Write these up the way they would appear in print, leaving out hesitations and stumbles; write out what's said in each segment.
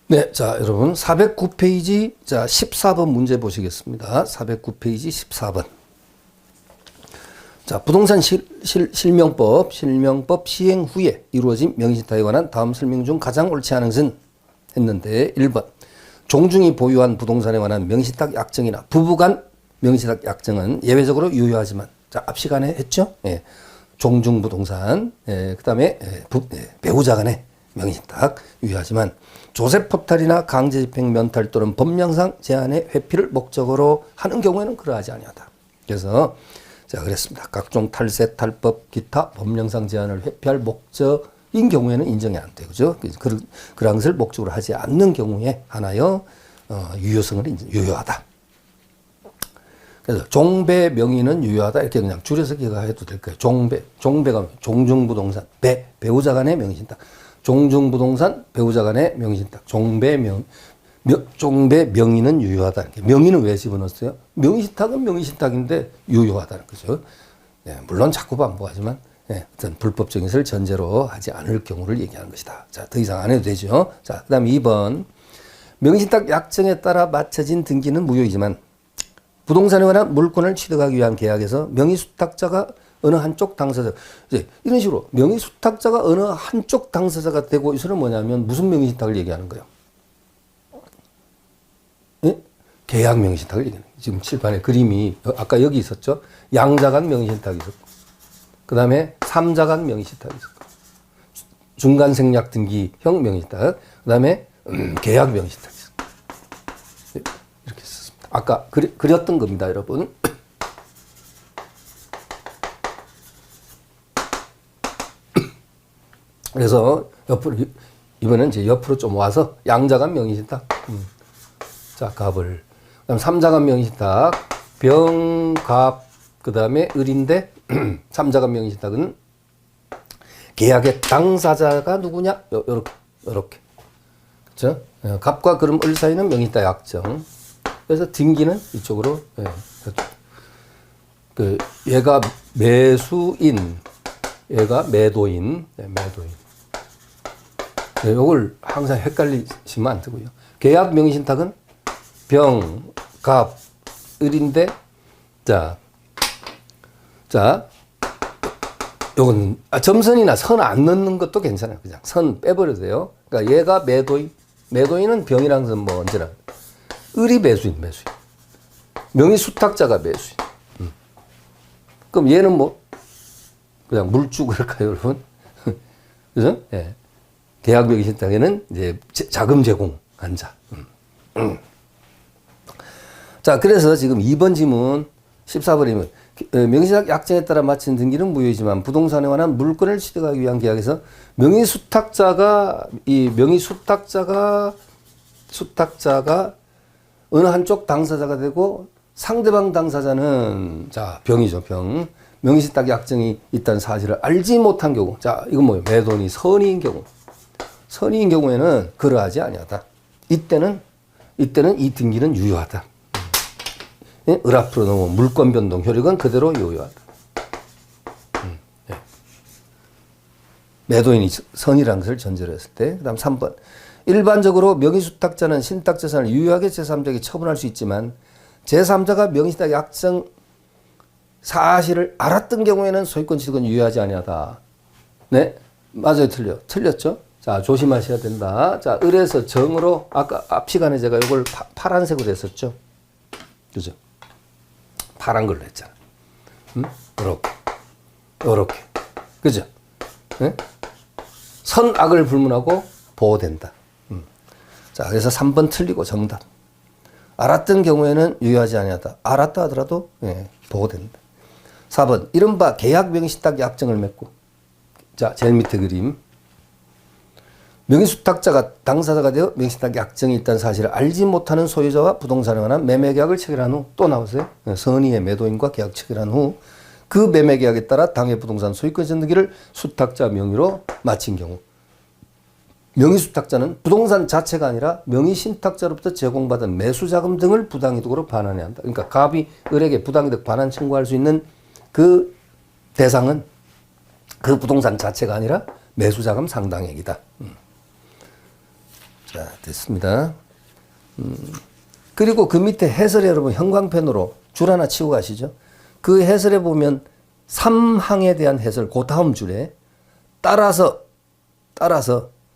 네, 자, 여러분 409페이지 자 14번 문제 보시겠습니다. 409페이지 14번. 자, 부동산 실명법 시행 후에 이루어진 명의신탁에 관한 다음 설명 중 가장 옳지 않은 것은 했는데 1번 종중이 보유한 부동산에 관한 명의신탁 약정이나 부부간 명의신탁 약정은 예외적으로 유효하지만, 자, 앞 시간에 했죠? 예. 종중 부동산, 그 다음에 배우자 간의 명의신탁 유효하지만 조세 포탈이나 강제집행 면탈 또는 법령상 제한의 회피를 목적으로 하는 경우에는 그러하지 아니하다. 그래서 제가 그랬습니다. 각종 탈세, 탈법, 기타 법령상 제한을 회피할 목적인 경우에는 인정이 안 돼요. 그죠? 그런 것을 목적으로 하지 않는 경우에 하나여 유효성을 유효하다. 그래서 종배 명의는 유효하다. 이렇게 그냥 줄여서 기억해도 될 거예요. 종배가 종중부동산, 배우자 간의 명의신탁. 종중부동산, 배우자 간의 명의신탁. 종배 명의는 유효하다. 명의는 왜 집어넣었어요? 명의신탁은 명의신탁인데 유효하다는 거죠. 네, 물론 자꾸 반복하지만 어떤 불법적인 것을 전제로 하지 않을 경우를 얘기하는 것이다. 자, 더 이상 안 해도 되죠. 자, 그 다음 2번. 명의신탁 약정에 따라 맞춰진 등기는 무효이지만 부동산에 관한 물권을 취득하기 위한 계약에서 명의수탁자가 어느 한쪽 당사자, 이제 이런 식으로 명의수탁자가 어느 한쪽 당사자가 되고, 이 소리는 뭐냐면 무슨 명의신탁을 얘기하는 거예요? 예? 계약 명의신탁을 얘기하는 거예요. 지금 칠판에 그림이 아까 여기 있었죠? 양자간 명의신탁이 있었고, 그 다음에 삼자간 명의신탁이 있었고, 중간 생략 등기형 명의신탁, 그 다음에 계약 명의신탁이 있었고, 이렇게 썼습니다. 아까 그렸던 겁니다, 여러분. 그래서 이번엔 이제 옆으로 좀 와서 양자간 명의신탁. 자, 갑을. 그다음 삼자간 명의신탁. 병, 갑, 그 다음에 을인데, 삼자간 명의신탁은 계약의 당사자가 누구냐? 요렇게. 그죠? 갑과 그럼 을 사이는 명의신탁 약정. 그래서 등기는 이쪽으로, 얘가 매수인, 얘가 매도인, 매도인. 요걸 항상 헷갈리시면 안 되고요. 계약 명의신탁은 병, 갑, 을인데, 자, 요건, 점선이나 선 안 넣는 것도 괜찮아요. 그냥 선 빼버려도 돼요. 그러니까 얘가 매도인은 병이랑 선 뭐 언제나. 을이 매수인. 명의수탁자가 매수인. 그럼 얘는 뭐, 그냥 물주 그럴까요, 여러분? 그죠? 예. 계약 명의신탁에는 이제 자금 제공한 자. 자, 그래서 지금 2번 지문 14번이면 명의신탁 약정에 따라 마친 등기는 무효이지만 부동산에 관한 물권을 취득하기 위한 계약에서 수탁자가 어느 한쪽 당사자가 되고 상대방 당사자는, 자, 병이죠, 병. 명의신탁 약정이 있다는 사실을 알지 못한 경우. 자, 이건 뭐예요? 매도인이 선의인 경우. 선의인 경우에는 그러하지 아니하다. 이때는 이 등기는 유효하다. 예? 을 앞으로 넘어 물권 변동 효력은 그대로 유효하다. 예. 매도인이 선의라는 것을 전제로 했을 때. 그 다음 3번. 일반적으로 명의수탁자는 신탁재산을 유효하게 제3자에게 처분할 수 있지만 제3자가 명의신탁 약정 사실을 알았던 경우에는 소유권 취득은 유효하지 아니하다. 네, 맞아요, 틀렸죠? 자, 조심하셔야 된다. 자, 을에서 정으로 아까 앞 시간에 제가 이걸 파란색으로 했었죠. 그죠? 파란 걸로 했잖아. 요렇게. 그죠? 네? 선악을 불문하고 보호된다. 자, 그래서 3번 틀리고 정답. 알았던 경우에는 유효하지 아니하다. 알았다 하더라도 보호된다. 4번. 이른바 계약 명의신탁 약정을 맺고. 자, 제일 밑에 그림. 명의수탁자가 당사자가 되어 명의신탁 약정이 있다는 사실을 알지 못하는 소유자와 부동산에 관한 매매계약을 체결한 후, 또 나오세요. 선의의 매도인과 계약 체결한 후 그 매매계약에 따라 당해 부동산 소유권 전등기를 수탁자 명의로 마친 경우, 명의수탁자는 부동산 자체가 아니라 명의신탁자로부터 제공받은 매수자금 등을 부당이득으로 반환해야 한다. 그러니까 갑이 을에게 부당이득 반환 청구할 수 있는 그 대상은 그 부동산 자체가 아니라 매수자금 상당액이다. 자, 됐습니다. 그리고 그 밑에 해설에 여러분 형광펜으로 줄 하나 치고 가시죠. 그 해설에 보면 3항에 대한 해설, 그 다음 줄에 따라서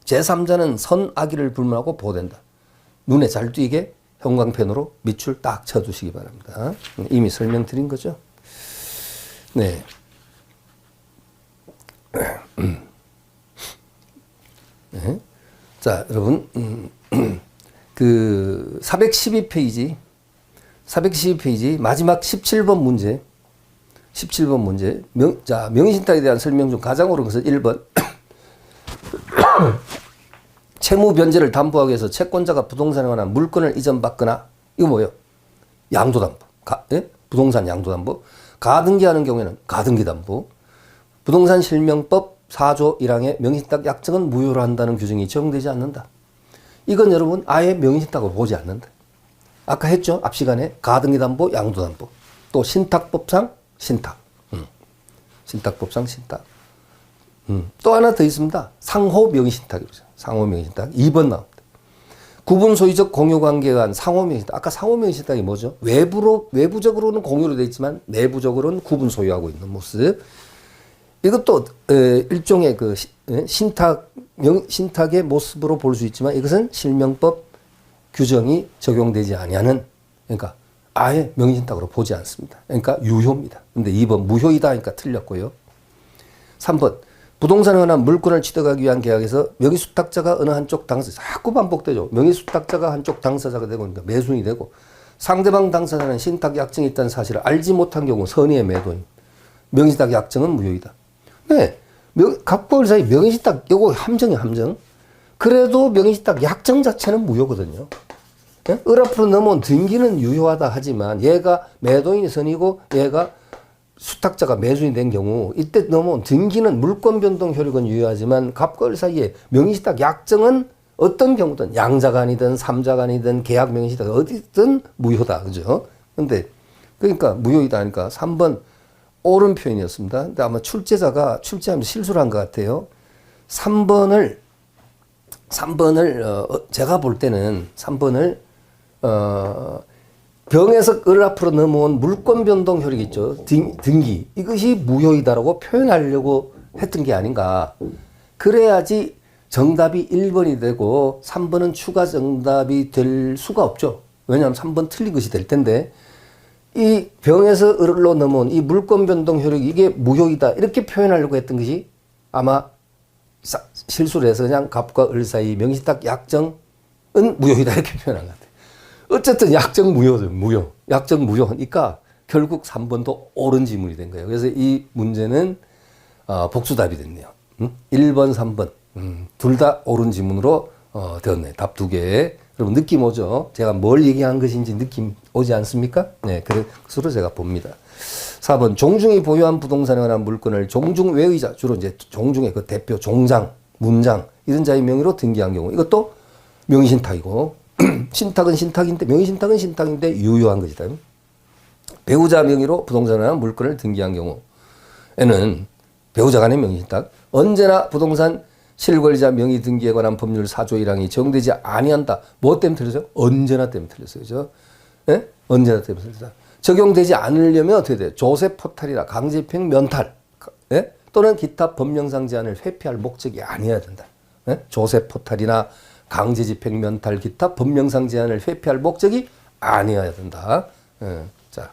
제3자는 선악의를 불문하고 보호된다. 눈에 잘 띄게 형광펜으로 밑줄 딱 쳐두시기 바랍니다. 이미 설명드린 거죠. 네. 네. 자, 여러분, 그 412페이지 마지막 17번 문제. 자, 명의신탁에 대한 설명 중 가장 옳은 것은 1번. 채무 변제를 담보하기 위해서 채권자가 부동산에 관한 물건을 이전받거나, 이거 뭐예요? 양도담보. 예? 부동산 양도담보. 가등기하는 경우에는 가등기담보. 부동산 실명법 4조 1항의 명의신탁 약정은 무효로 한다는 규정이 적용되지 않는다. 이건 여러분 아예 명의신탁으로 보지 않는다. 아까 했죠? 앞 시간에 가등기담보, 양도담보. 또 신탁법상 신탁. 신탁법상 신탁. 또 하나 더 있습니다. 상호 명의신탁이죠. 상호 명의신탁. 2번 나옵니다. 구분 소유적 공유 관계에 의한 상호 명의신탁. 아까 상호 명의신탁이 뭐죠? 외부적으로는 공유로 되어 있지만 내부적으로는 구분 소유하고 있는 모습. 이것도 일종의 그 신탁의 모습으로 볼 수 있지만 이것은 실명법 규정이 적용되지 아니하는, 그러니까 아예 명의신탁으로 보지 않습니다. 그러니까 유효입니다. 근데 2번 무효이다 하니까 틀렸고요. 3번 부동산에 관한 물건을 취득하기 위한 계약에서 명의수탁자가 어느 한쪽 당사자, 자꾸 반복되죠. 명의수탁자가 한쪽 당사자가 되고 그러니까 매수인이 되고 상대방 당사자는 신탁 약정이 있다는 사실을 알지 못한 경우 선의의 매도인. 명의신탁 약정은 무효이다. 네. 갑과 을 사이 명의신탁, 요거 함정이에요, 함정. 그래도 명의신탁 약정 자체는 무효거든요. 네? 을 앞으로 넘어온 등기는 유효하다 하지만 얘가 매도인이 선이고 얘가 수탁자가 매수인이 된 경우 이때 넘어온 등기는 물권 변동 효력은 유효하지만 갑과 을 사이에 명의신탁 약정은 어떤 경우든 양자가 아니든 삼자가 아니든 계약 명의신탁 어디든 무효다. 그죠? 근데 그러니까 무효이다 하니까 3번 옳은 표현이었습니다. 근데 아마 출제자가 출제하면서 실수를 한 것 같아요. 3번을 제가 볼 때는 3번을 병에서 을 앞으로 넘어온 물권 변동 효력이 있죠. 등기. 이것이 무효이다라고 표현하려고 했던 게 아닌가. 그래야지 정답이 1번이 되고 3번은 추가 정답이 될 수가 없죠. 왜냐하면 3번 틀린 것이 될 텐데 이 병에서 을로 넘어온 이 물권 변동 효력이 이게 무효이다 이렇게 표현하려고 했던 것이 아마 실수를 해서 그냥 갑과 을 사이 명의신탁 약정은 무효이다 이렇게 표현한 것 같아요. 어쨌든 약정 무효죠. 무효. 약정 무효니까 결국 3번도 옳은 지문이 된 거예요. 그래서 이 문제는 복수답이 됐네요. 1번, 3번 둘 다 옳은 지문으로 되었네요. 답 2개. 여러분 느낌 오죠? 제가 뭘 얘기한 것인지 느낌 오지 않습니까? 네, 그래서 제가 봅니다. 4번 종중이 보유한 부동산에 관한 물건을 종중 외의자, 주로 이제 종중의 그 대표 종장, 문장 이런 자의 명의로 등기한 경우 이것도 명의신탁이고 신탁은 신탁인데 명의신탁은 신탁인데 유효한 것이다. 배우자 명의로 부동산에 관한 물건을 등기한 경우에는 배우자 간의 명의신탁 언제나 부동산 실권자 명의 등기에 관한 법률 4조 1항이 적용되지 아니한다. 뭐 때문에 틀렸어요? 언제나 때문에 틀렸어요. 그죠? 예? 언제나 때문에 틀렸다. 적용되지 않으려면 어떻게 돼요? 조세 포탈이나 강제집행 면탈, 예? 또는 기타 법령상 제한을 회피할 목적이 아니어야 된다. 예? 조세 포탈이나 강제집행 면탈 기타 법령상 제한을 회피할 목적이 아니어야 된다. 예. 자,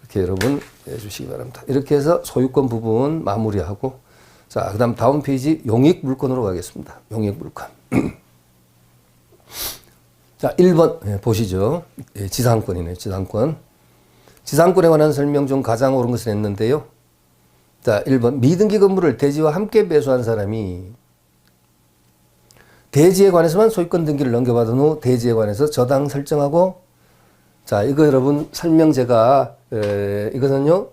이렇게 여러분 해주시기 바랍니다. 이렇게 해서 소유권 부분 마무리하고 자, 그 다음 다음 페이지 용익물권으로 가겠습니다. 용익물권. 자, 1번 보시죠. 예, 지상권이네요. 지상권. 지상권에 관한 설명 중 가장 옳은 것을 했는데요. 자, 1번 미등기 건물을 대지와 함께 배수한 사람이 대지에 관해서만 소유권 등기를 넘겨받은 후 대지에 관해서 저당 설정하고 자, 이거 여러분 설명 제가 이것은요.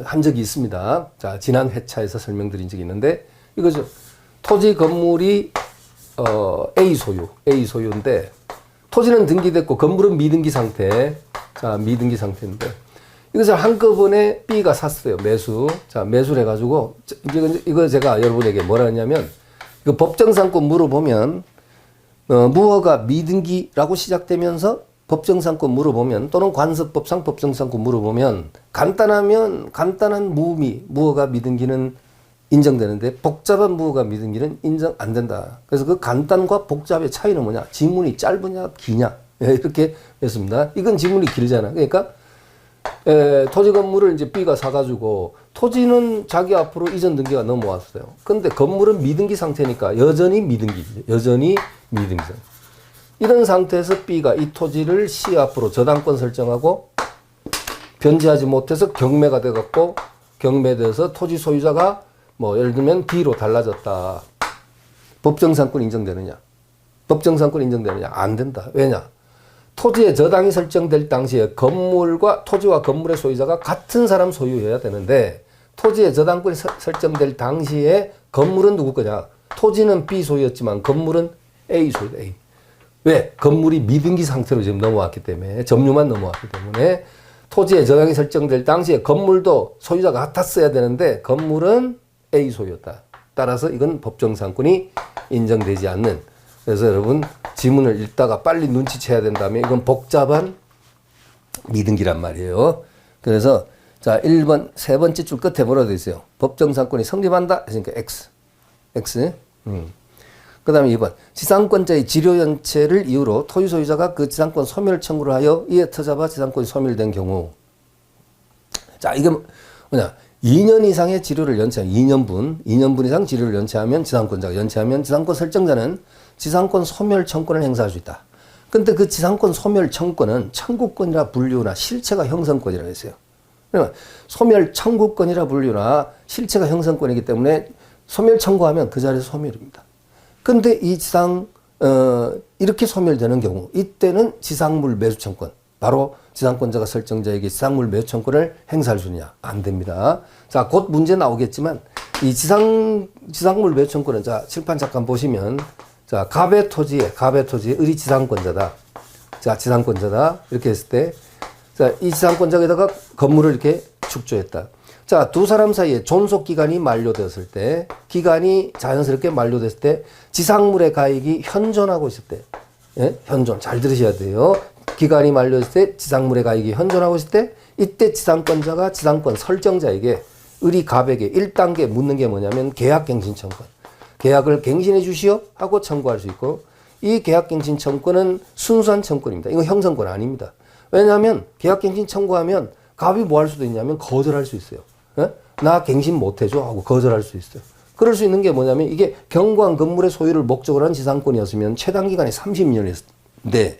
한 적이 있습니다. 자, 지난 회차에서 설명드린 적이 있는데, 이거죠. 토지 건물이, A 소유인데, 토지는 등기됐고, 건물은 미등기 상태. 자, 미등기 상태인데, 이것을 한꺼번에 B가 샀어요. 매수. 자, 매수를 해가지고, 이거 제가 여러분에게 뭐라 했냐면, 이거 법정상권 물어보면, 무허가 미등기라고 시작되면서 법정상권 물어보면 또는 관습법상 법정상권 물어보면 간단한 무허가 미등기는 인정되는데 복잡한 무허가 미등기는 인정 안 된다. 그래서 그 간단과 복잡의 차이는 뭐냐? 지문이 짧으냐 기냐 이렇게 했습니다. 이건 지문이 길잖아. 그러니까 토지 건물을 이제 B가 사가지고 토지는 자기 앞으로 이전 등기가 넘어왔어요. 근데 건물은 미등기 상태니까 여전히 미등기죠. 여전히 미등기. 이런 상태에서 B가 이 토지를 C 앞으로 저당권 설정하고 변제하지 못해서 경매가 돼갖고 경매돼서 토지 소유자가 뭐 예를 들면 B로 달라졌다. 법정상권 인정되느냐? 법정상권 인정되느냐? 안 된다. 왜냐? 토지의 저당이 설정될 당시에 토지와 건물의 소유자가 같은 사람 소유해야 되는데 토지의 저당권이 설정될 당시에 건물은 누구 거냐? 토지는 B 소유였지만 건물은 A 소유다. A. 왜? 건물이 미등기 상태로 지금 넘어왔기 때문에 점유만 넘어왔기 때문에 토지의 저당이 설정될 당시에 건물도 소유자가 같았어야 되는데 건물은 A 소유였다. 따라서 이건 법정상권이 인정되지 않는. 그래서 여러분 지문을 읽다가 빨리 눈치채야 된다면 이건 복잡한 미등기란 말이에요. 그래서 자 1번 세 번째 줄 끝에 뭐라고 되어 있어요? 법정상권이 성립한다 했으니까 X. 그 다음에 2번 지상권자의 지료연체를 이유로 토지 소유자가 그 지상권 소멸 청구를 하여 이에 터잡아 지상권이 소멸된 경우. 자 이게 뭐냐? 2년 이상의 지료를 연체하면 2년분 이상 지료를 연체하면 지상권자가 연체하면 지상권 설정자는 지상권 소멸 청구권을 행사할 수 있다. 근데 그 지상권 소멸 청구권은 청구권이라 분류나 실체가 형성권이라고 했어요. 그러면 소멸 청구권이라 분류나 실체가 형성권이기 때문에 소멸 청구하면 그 자리에서 소멸입니다. 근데 이 이렇게 소멸되는 경우 이때는 지상물 매수 청구권 바로 지상권자가 설정자에게 지상물 매수 청구권을 행사할 수 있느냐? 안 됩니다. 자, 곧 문제 나오겠지만 이 지상물 매수 청구권은 자, 칠판 잠깐 보시면 자, 갑의 토지에 을이 지상권자다. 자, 지상권자다. 이렇게 했을 때 자, 이 지상권자에다가 건물을 이렇게 축조했다. 자, 두 사람 사이에 존속 기간이 만료되었을 때, 기간이 자연스럽게 만료됐을 때, 지상물의 가액이 현존하고 있을 때, 예? 현존. 잘 들으셔야 돼요. 기간이 만료됐을 때, 지상물의 가액이 현존하고 있을 때, 이때 지상권자가 지상권 설정자에게 을이 갑에게 1단계 묻는 게 뭐냐면 계약갱신 청구권. 계약을 갱신해 주시오 하고 청구할 수 있고, 이 계약갱신 청구권은 순수한 청구권입니다. 이거 형성권 아닙니다. 왜냐하면 계약갱신 청구하면 갑이 뭐 할 수도 있냐면 거절할 수 있어요. 예? 나 갱신 못 해줘 하고 거절할 수 있어요. 그럴 수 있는 게 뭐냐면 이게 경관 건물의 소유를 목적으로 한 지상권이었으면 최단 기간이 30년이었는데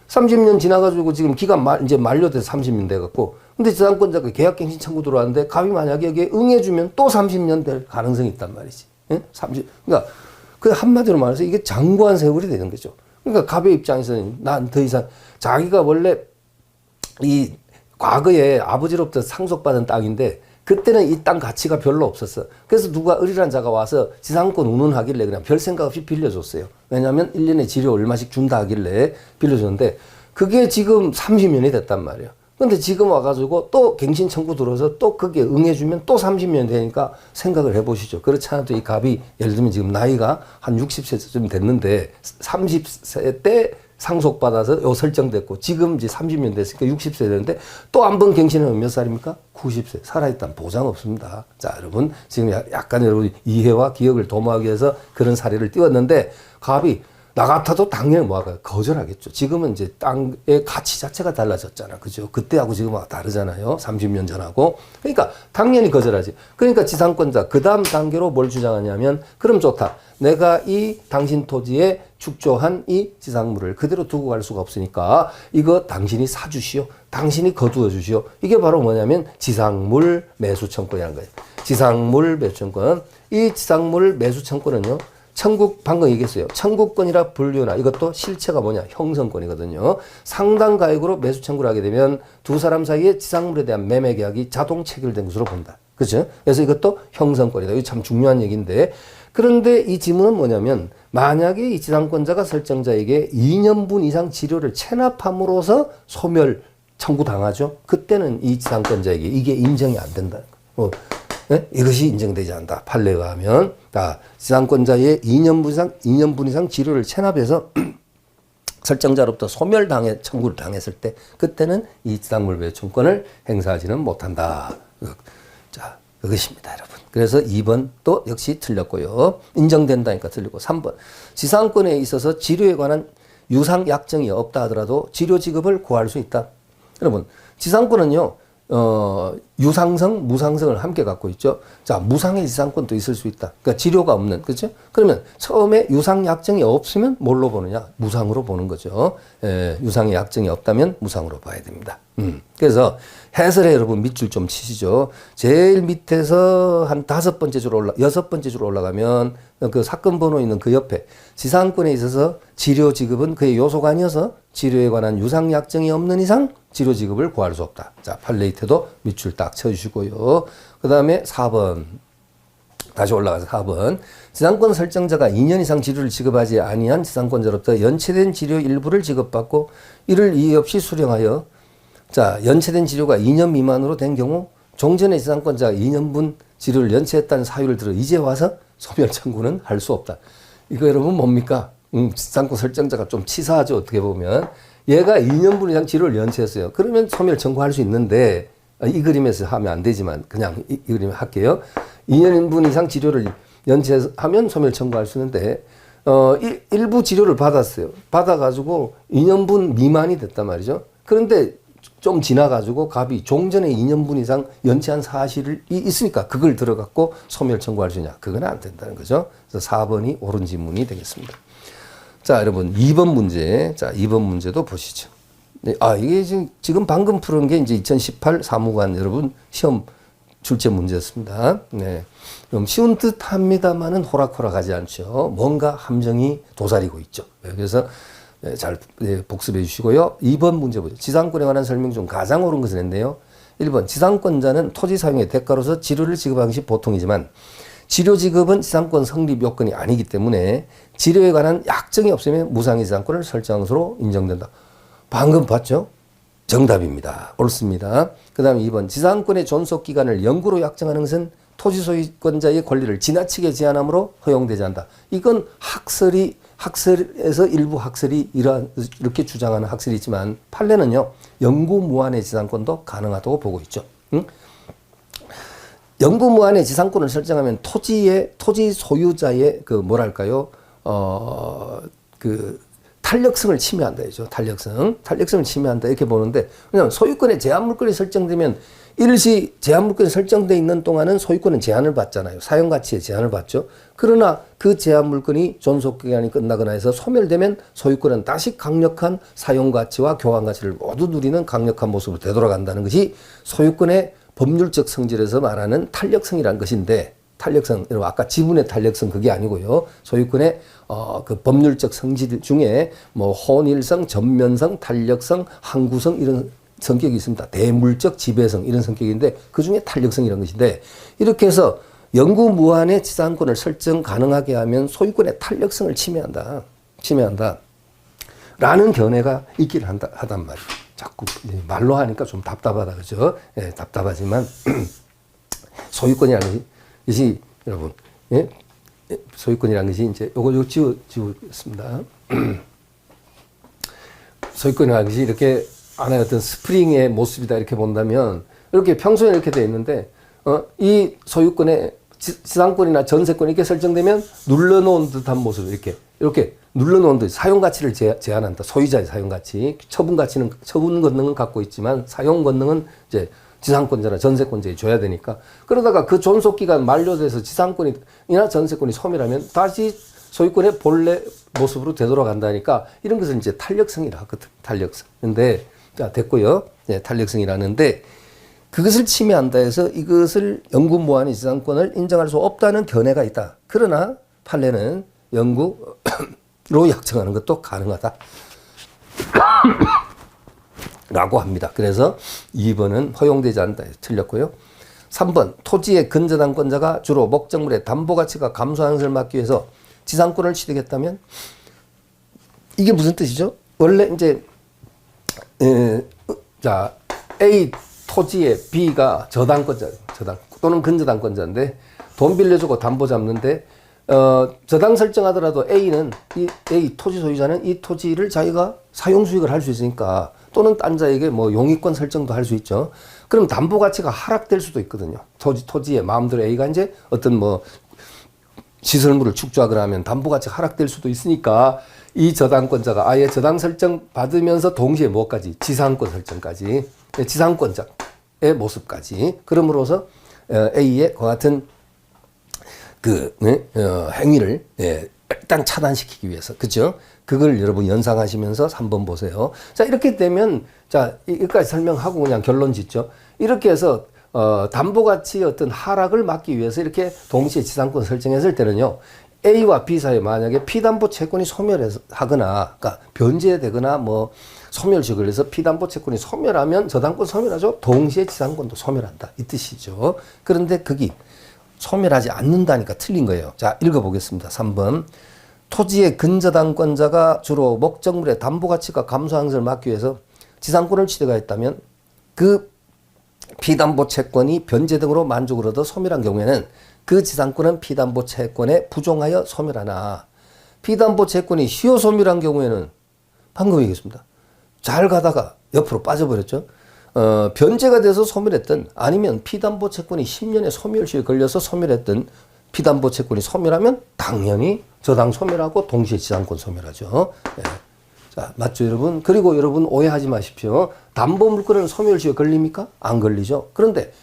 30년 지나가지고 지금 기간 이제 만료돼서 30년 돼갖고 근데 지상권자가 계약갱신 청구 들어왔는데 갑이 만약에 여기에 응해주면 또 30년 될 가능성이 있단 말이지. 예? 그러니까 그 한마디로 말해서 이게 장구한 세월이 되는 거죠. 그러니까 갑의 입장에서는 난 더 이상 자기가 원래 이 과거에 아버지로부터 상속받은 땅인데 그때는 이 땅 가치가 별로 없었어. 그래서 누가 을이란 자가 와서 지상권 운운하길래 그냥 별 생각 없이 빌려줬어요. 왜냐하면 1년에 지료 얼마씩 준다 하길래 빌려줬는데 그게 지금 30년이 됐단 말이에요. 근데 지금 와가지고 또 갱신 청구 들어서 또 그게 응해주면 또 30년 되니까 생각을 해보시죠. 그렇지 않아도 이 갑이 예를 들면 지금 나이가 한 60세쯤 됐는데 30세 때 상속받아서 요 설정됐고 지금 이제 30년 됐으니까 60세 되는데 또 한 번 갱신하면 몇 살입니까? 90세. 살아있다는 보장 없습니다. 자, 여러분 지금 약간 여러분 이해와 기억을 도모하기 위해서 그런 사례를 띄웠는데 갑이 나 같아도 당연히 뭐할까요? 거절하겠죠. 지금은 이제 땅의 가치 자체가 달라졌잖아. 그죠? 그때하고 지금하고 다르잖아요. 30년 전하고. 그러니까 당연히 거절하지. 그러니까 지상권자 그 다음 단계로 뭘 주장하냐면 그럼 좋다. 내가 이 당신 토지에 축조한 이 지상물을 그대로 두고 갈 수가 없으니까 이거 당신이 사주시오. 당신이 거두어 주시오. 이게 바로 뭐냐면 지상물 매수 청구이라는 거예요. 지상물 매수 청구권. 이 지상물 매수 청구는요. 방금 얘기했어요. 청구권이라 분류나 이것도 실체가 뭐냐? 형성권이거든요. 상당 가액으로 매수 청구를 하게 되면 두 사람 사이에 지상물에 대한 매매 계약이 자동 체결된 것으로 본다. 그렇죠? 그래서 이것도 형성권이다. 이거 참 중요한 얘기인데 그런데 이 지문은 뭐냐면 만약에 이 지상권자가 설정자에게 2년분 이상 지료를 체납함으로써 소멸 청구 당하죠. 그때는 이 지상권자에게 이게 인정이 안 된다. 네? 이것이 인정되지 않는다. 판례에 의하면 지상권자의 2년분 이상 지료를 체납해서 설정자로부터 소멸당해 청구를 당했을 때 그때는 이 지상물배 청구권을 행사하지는 못한다. 자, 그것입니다, 여러분. 그래서 2번 또 역시 틀렸고요. 인정된다니까 틀리고 3번 지상권에 있어서 지료에 관한 유상 약정이 없다 하더라도 지료 지급을 구할 수 있다. 여러분, 지상권은요. 유상성, 무상성을 함께 갖고 있죠. 자, 무상의 지상권도 있을 수 있다. 그러니까 지료가 없는, 그렇죠? 그러면 처음에 유상 약정이 없으면 뭘로 보느냐? 무상으로 보는 거죠. 유상의 약정이 없다면 무상으로 봐야 됩니다. 그래서 해설에 여러분 밑줄 좀 치시죠. 제일 밑에서 한 5번째 줄 6번째 줄 올라가면 그 사건 번호 있는 그 옆에 지상권에 있어서 지료 지급은 그의 요소가 아니어서 지료에 관한 유상 약정이 없는 이상 지료 지급을 구할 수 없다. 자, 판례이태도 밑줄 딱 쳐주시고요. 그 다음에 4번. 다시 올라가서 4번. 지상권 설정자가 2년 이상 지료를 지급하지 아니한 지상권자로부터 연체된 지료 일부를 지급받고 이를 이의 없이 수령하여 자, 연체된 지료가 2년 미만으로 된 경우 종전의 지상권자가 2년분 지료를 연체했다는 사유를 들어 이제 와서 소멸 청구는 할 수 없다. 이거 여러분 뭡니까? 지상권 설정자가 좀 치사하죠. 어떻게 보면. 얘가 2년분 이상 지료를 연체했어요. 그러면 소멸 청구할 수 있는데 이 그림에서 하면 안 되지만 그냥 이 그림에 할게요. 2년분 이상 지료를 연체하면 소멸 청구할 수 있는데 일부 지료를 받았어요. 받아가지고 2년분 미만이 됐단 말이죠. 그런데 좀 지나가지고 갑이 종전에 2년분 이상 연체한 사실이 있으니까 그걸 들어갖고 소멸 청구할 수 있냐. 그건 안 된다는 거죠. 그래서 4번이 옳은 질문이 되겠습니다. 자, 여러분 2번 문제. 자, 2번 문제도 보시죠. 네, 이게 지금 방금 푸른 게 이제 2018 사무관 여러분 시험 출제 문제였습니다. 네. 그럼 쉬운 듯 합니다만은 호락호락하지 않죠. 뭔가 함정이 도사리고 있죠. 그래서 잘 복습해 주시고요. 2번 문제 보죠. 지상권에 관한 설명 중 가장 옳은 것은 했네요. 1번 지상권자는 토지 사용의 대가로서 지료를 지급하는 것이 보통이지만 지료 지급은 지상권 성립 요건이 아니기 때문에 지료에 관한 약정이 없으면 무상의 지상권을 설정한 것으로 인정된다. 방금 봤죠? 정답입니다. 옳습니다. 그 다음에 2번 지상권의 존속기간을 영구로 약정하는 것은 토지 소유권자의 권리를 지나치게 제한하므로 허용되지 않는다. 이건 학설에서 일부 학설이 이렇게 주장하는 학설이 있지만 판례는요. 영구 무한의 지상권도 가능하다고 보고 있죠. 영구 무한의 지상권을 설정하면 토지 소유자의 그 뭐랄까요? 그 탄력성을 침해한다죠. 탄력성을 침해한다 이렇게 보는데 왜냐하면 소유권의 제한 물건이 설정되면 일시 제한 물건이 설정되어 있는 동안은 소유권은 제한을 받잖아요. 사용 가치에 제한을 받죠. 그러나 그 제한 물건이 존속 기간이 끝나거나 해서 소멸되면 소유권은 다시 강력한 사용 가치와 교환 가치를 모두 누리는 강력한 모습으로 되돌아간다는 것이 소유권의 법률적 성질에서 말하는 탄력성이라는 것인데 탄력성, 여러분 아까 지분의 탄력성 그게 아니고요. 소유권의 그 법률적 성질 중에 뭐 혼일성, 전면성, 탄력성, 항구성 이런 성격이 있습니다. 대물적 지배성 이런 성격인데 그 중에 탄력성이라는 것인데 이렇게 해서 영구 무한의 지상권을 설정 가능하게 하면 소유권의 탄력성을 침해한다. 라는 견해가 있기를 하단 말이에요. 자꾸 말로 하니까 좀 답답하다 그죠? 예, 답답하지만 소유권이라는 것이 여러분 소유권이라는 것이 이제 요거 지우겠습니다. 소유권이라는 것이 이렇게 하나의 어떤 스프링의 모습이다 이렇게 본다면 이렇게 평소에 이렇게 되어 있는데 이 소유권의 지상권이나 전세권이 이렇게 설정되면 눌러놓은 듯한 모습 이렇게 눌러놓은 듯 사용 가치를 제한한다. 소유자의 사용 가치, 처분 권능은 갖고 있지만 사용 권능은 이제 지상권자나 전세권자에 줘야 되니까 그러다가 그 존속 기간 만료돼서 지상권이나 전세권이 소멸하면 다시 소유권의 본래 모습으로 되돌아간다니까 이런 것을 이제 탄력성이라 하거든. 탄력성. 근데 자 됐고요. 네, 탄력성이라는데 그것을 침해한다 해서 이것을 영구 무한의 지상권을 인정할 수 없다는 견해가 있다. 그러나 판례는 영구로 약정하는 것도 가능하다. 라고 합니다. 그래서 2번은 허용되지 않는다. 틀렸고요. 3번 토지의 근저당권자가 주로 목적물의 담보가치가 감소하는 것을 막기 위해서 지상권을 취득했다면 이게 무슨 뜻이죠? 원래 이제 자 A 토지에 B가 저당권자 또는 근저당권자인데 돈 빌려주고 담보 잡는데 저당 설정하더라도 A는 A 토지 소유자는 이 토지를 자기가 사용 수익을 할 수 있으니까 또는 딴 자에게 뭐 용의권 설정도 할 수 있죠. 그럼 담보 가치가 하락될 수도 있거든요. 토지에 마음대로 A가 이제 어떤 뭐 시설물을 축조하거나 하면 담보 가치가 하락될 수도 있으니까 이 저당권자가 아예 저당 설정 받으면서 동시에 뭐까지 지상권 설정까지 지상권자의 모습까지 그럼으로써 A의 그 같은 행위를 일단 차단시키기 위해서 그죠? 그걸 여러분 연상하시면서 3번 보세요. 자 이렇게 되면 자 여기까지 설명하고 그냥 결론 짓죠. 이렇게 해서 담보 가치 어떤 하락을 막기 위해서 이렇게 동시에 지상권 설정했을 때는요. A와 B 사이에 만약에 피담보 채권이 소멸하거나 그러니까 변제되거나 뭐 소멸식을 해서 피담보 채권이 소멸하면 저당권 소멸하죠. 동시에 지상권도 소멸한다. 이 뜻이죠. 그런데 거기 소멸하지 않는다니까 틀린 거예요. 자, 읽어보겠습니다. 3번. 토지의 근저당권자가 주로 목적물의 담보 가치가 감소하는 것을 막기 위해서 지상권을 취득하였다면 그 피담보 채권이 변제 등으로 만족을 얻어 소멸한 경우에는 그 지상권은 피담보 채권에 부종하여 소멸하나 피담보 채권이 시효 소멸한 경우에는 방금 얘기했습니다. 잘 가다가 옆으로 빠져버렸죠. 변제가 돼서 소멸했던 아니면 피담보 채권이 10년의 소멸시효에 걸려서 소멸했던 피담보 채권이 소멸하면 당연히 저당 소멸하고 동시에 지상권 소멸하죠. 예. 자, 맞죠, 여러분? 그리고 여러분 오해하지 마십시오. 담보물권은 소멸시효 걸립니까? 안 걸리죠. 그런데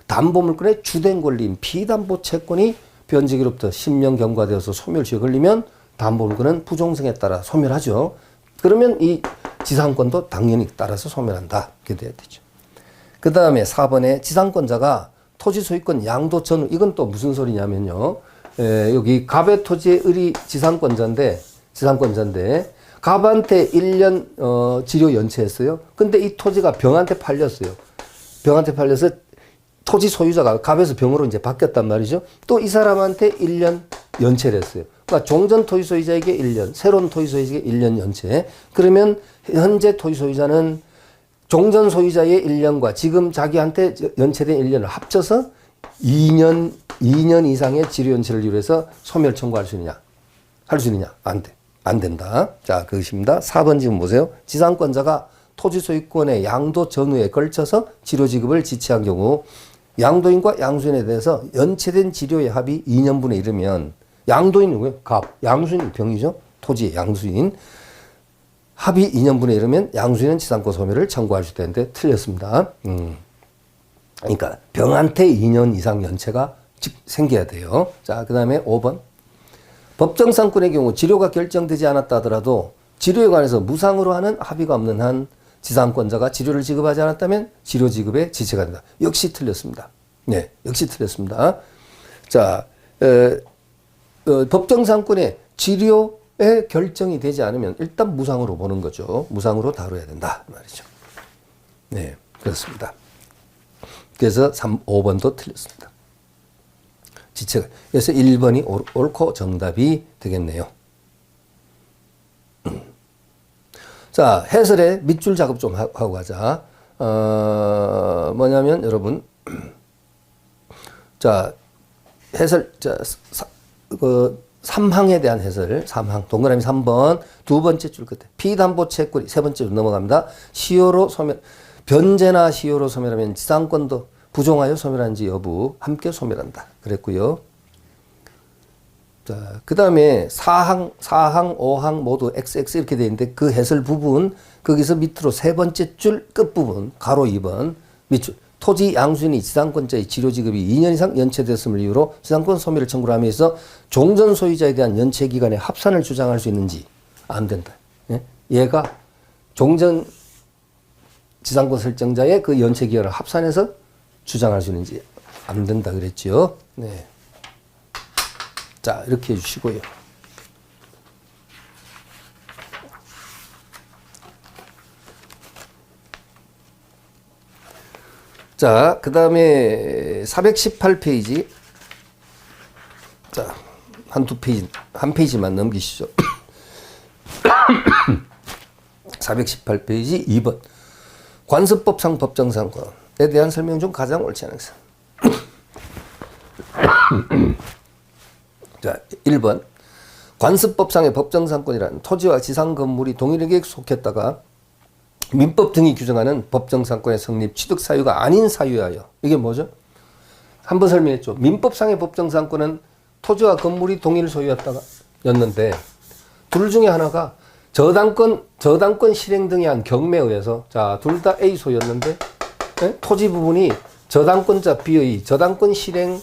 담보물권의 주된 권리인 피담보 채권이 변제기로부터 10년 경과되어서 소멸시효 걸리면 담보물권은 부종성에 따라 소멸하죠. 그러면 이 지상권도 당연히 따라서 소멸한다. 이렇게 돼야 되죠. 그 다음에 4번에 지상권자가 토지 소유권 양도 전후, 이건 또 무슨 소리냐면요. 여기 갑의 토지의 을이 지상권자인데 갑한테 1년 지료 연체했어요. 근데 이 토지가 병한테 팔렸어요. 병한테 팔려서 토지 소유자가 갑에서 병으로 이제 바뀌었단 말이죠. 또 이 사람한테 1년 연체를 했어요. 그러니까 종전 토지 소유자에게 1년, 새로운 토지 소유자에게 1년 연체. 그러면 현재 토지 소유자는 종전 소유자의 1년과 지금 자기한테 연체된 1년을 합쳐서 2년 이상의 지료 연체를 이유해서 소멸 청구할 수 있느냐? 할 수 있느냐? 안 돼. 안 된다. 자, 그것입니다. 4번 지금 보세요. 지상권자가 토지 소유권의 양도 전후에 걸쳐서 지료 지급을 지체한 경우 양도인과 양수인에 대해서 연체된 지료의 합이 2년분에 이르면 양도인이 누구예요? 갑. 양수인이 병이죠. 토지의 양수인. 합이 2년분에 이르면 양수인은 지상권 소멸을 청구할 수 있다는데 틀렸습니다. 그러니까 병한테 2년 이상 연체가 생겨야 돼요. 자, 그 다음에 5번. 법정상권의 경우 지료가 결정되지 않았다 하더라도 지료에 관해서 무상으로 하는 합의가 없는 한 지상권자가 지료를 지급하지 않았다면 지료 지급에 지체가 된다. 역시 틀렸습니다. 네, 역시 틀렸습니다. 자, 법정상권의 지료에 결정이 되지 않으면 일단 무상으로 보는 거죠. 무상으로 다뤄야 된다 말이죠. 네, 그렇습니다. 그래서 5번도 틀렸습니다. 지체가. 그래서 1번이 옳고 정답이 되겠네요. 자, 해설의 밑줄 작업 좀 하고 가자. 뭐냐면 여러분, 자, 해설, 자, 3항에 대한 해설, 3항, 동그라미 3번, 두 번째 줄 끝에 피담보 채권이 세 번째로 넘어갑니다. 시효로 소멸, 변제나 시효로 소멸하면 지상권도 부종하여 소멸한지 여부 함께 소멸한다. 그랬고요. 자, 그 다음에 4항, 5항 모두 XX 이렇게 되어 있는데 그 해설 부분, 거기서 밑으로 세 번째 줄 끝부분, 가로 2번, 밑줄. 토지 양수인이 지상권자의 지료 지급이 2년 이상 연체됐음을 이유로 지상권 소멸을 청구를 하면서 종전 소유자에 대한 연체 기간의 합산을 주장할 수 있는지 안 된다. 예? 얘가 종전 지상권 설정자의 그 연체 기간을 합산해서 주장할 수 있는지 안 된다 그랬죠. 네. 자, 이렇게 해주시고요. 자, 그 다음에 418페이지. 자, 한 페이지만 넘기시죠. 418페이지 2번. 관습법상 법정상권에 대한 설명 중 가장 옳지 않은 것은 자, 1번. 관습법상의 법정상권이란 토지와 지상 건물이 동일하게 속했다가 민법 등이 규정하는 법정상권의 성립 취득 사유가 아닌 사유하여. 이게 뭐죠? 한번 설명했죠. 민법상의 법정상권은 토지와 건물이 동일 소유였다가 였는데 둘 중에 하나가 저당권 실행 등에 한 경매에 의해서 자, 둘 다 A 소유였는데 토지 부분이 저당권자 B의 저당권 실행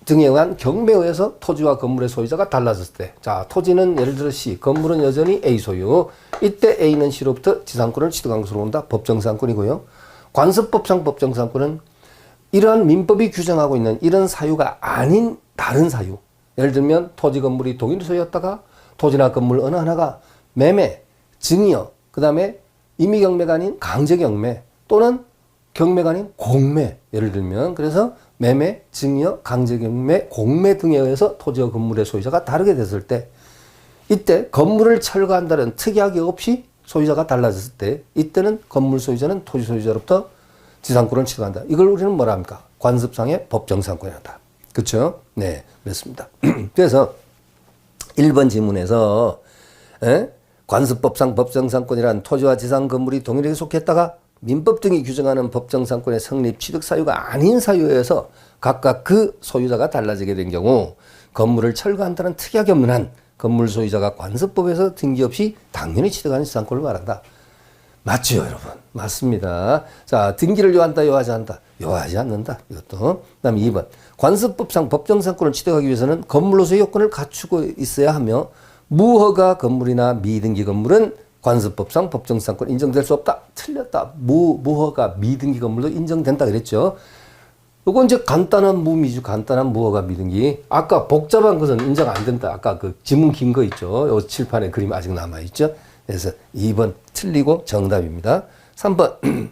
등에 의한 경매에 의해서 토지와 건물의 소유자가 달라졌을 때, 자, 토지는 예를 들어 C, 건물은 여전히 A 소유. 이때 A는 C로부터 지상권을 취득한 것으로 본다. 법정상권이고요. 관습법상 법정상권은 이러한 민법이 규정하고 있는 이런 사유가 아닌 다른 사유. 예를 들면 토지 건물이 동일 소유였다가 토지나 건물 어느 하나가 매매, 증여, 그 다음에 임의경매가 아닌 강제경매 또는 경매가 아닌 공매. 예를 들면 그래서 매매, 증여, 강제경매, 공매 등에 의해서 토지와 건물의 소유자가 다르게 됐을 때 이때 건물을 철거한다는 특이하게 없이 소유자가 달라졌을 때 이때는 건물 소유자는 토지 소유자로부터 지상권을 취득한다. 이걸 우리는 뭐라 합니까? 관습상의 법정상권이란다. 그렇죠? 네, 그렇습니다. 그래서 1번 지문에서 관습법상 법정상권이란 토지와 지상 건물이 동일하게 속했다가 민법 등이 규정하는 법정상권의 성립 취득 사유가 아닌 사유에서 각각 그 소유자가 달라지게 된 경우 건물을 철거한다는 특이하게 없는 한 건물 소유자가 관습법에서 등기 없이 당연히 취득하는 지상권을 말한다. 맞죠, 여러분? 맞습니다. 자, 등기를 요한다, 요하지 않다? 요하지 않는다. 이것도. 그 다음에 2번. 관습법상 법정상권을 취득하기 위해서는 건물로서의 요건을 갖추고 있어야 하며 무허가 건물이나 미등기 건물은 관습법상 법정상권 인정될 수 없다. 틀렸다. 무허가 미등기 건물도 인정된다 그랬죠. 이건 이제 간단한 무미주, 간단한 무허가 미등기. 아까 복잡한 것은 인정 안 된다. 아까 그 지문 긴 거 있죠. 요 칠판에 그림 아직 남아있죠. 그래서 2번 틀리고 정답입니다. 3번.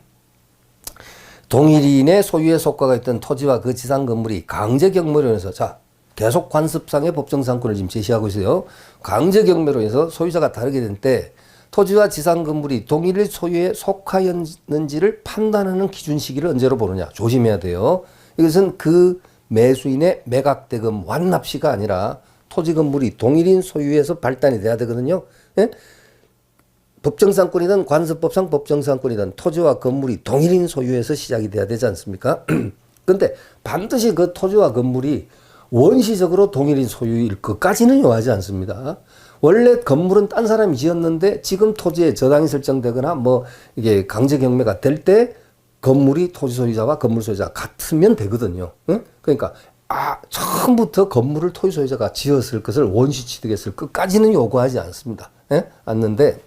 동일인의 소유의 속가가 있던 토지와 그 지상 건물이 강제 경매로 인해서 자, 계속 관습상의 법정상권을 지금 제시하고 있어요. 강제 경매로 인해서 소유자가 다르게 된 때 토지와 지상 건물이 동일 소유에 속하였는지를 판단하는 기준 시기를 언제로 보느냐. 조심해야 돼요. 이것은 그 매수인의 매각대금 완납시가 아니라 토지 건물이 동일인 소유에서 발단이 돼야 되거든요. 예? 법정상권이든 관습법상 법정상권이든 토지와 건물이 동일인 소유에서 시작이 돼야 되지 않습니까? 그런데 반드시 그 토지와 건물이 원시적으로 동일인 소유일 것까지는 요하지 않습니다. 원래 건물은 딴 사람이 지었는데 지금 토지에 저당이 설정되거나 뭐 이게 강제 경매가 될 때 건물이 토지 소유자와 건물 소유자가 같으면 되거든요. 응? 그러니까 처음부터 건물을 토지 소유자가 지었을 것을 원시 취득했을 것까지는 요구하지 않습니다. 예? 않는데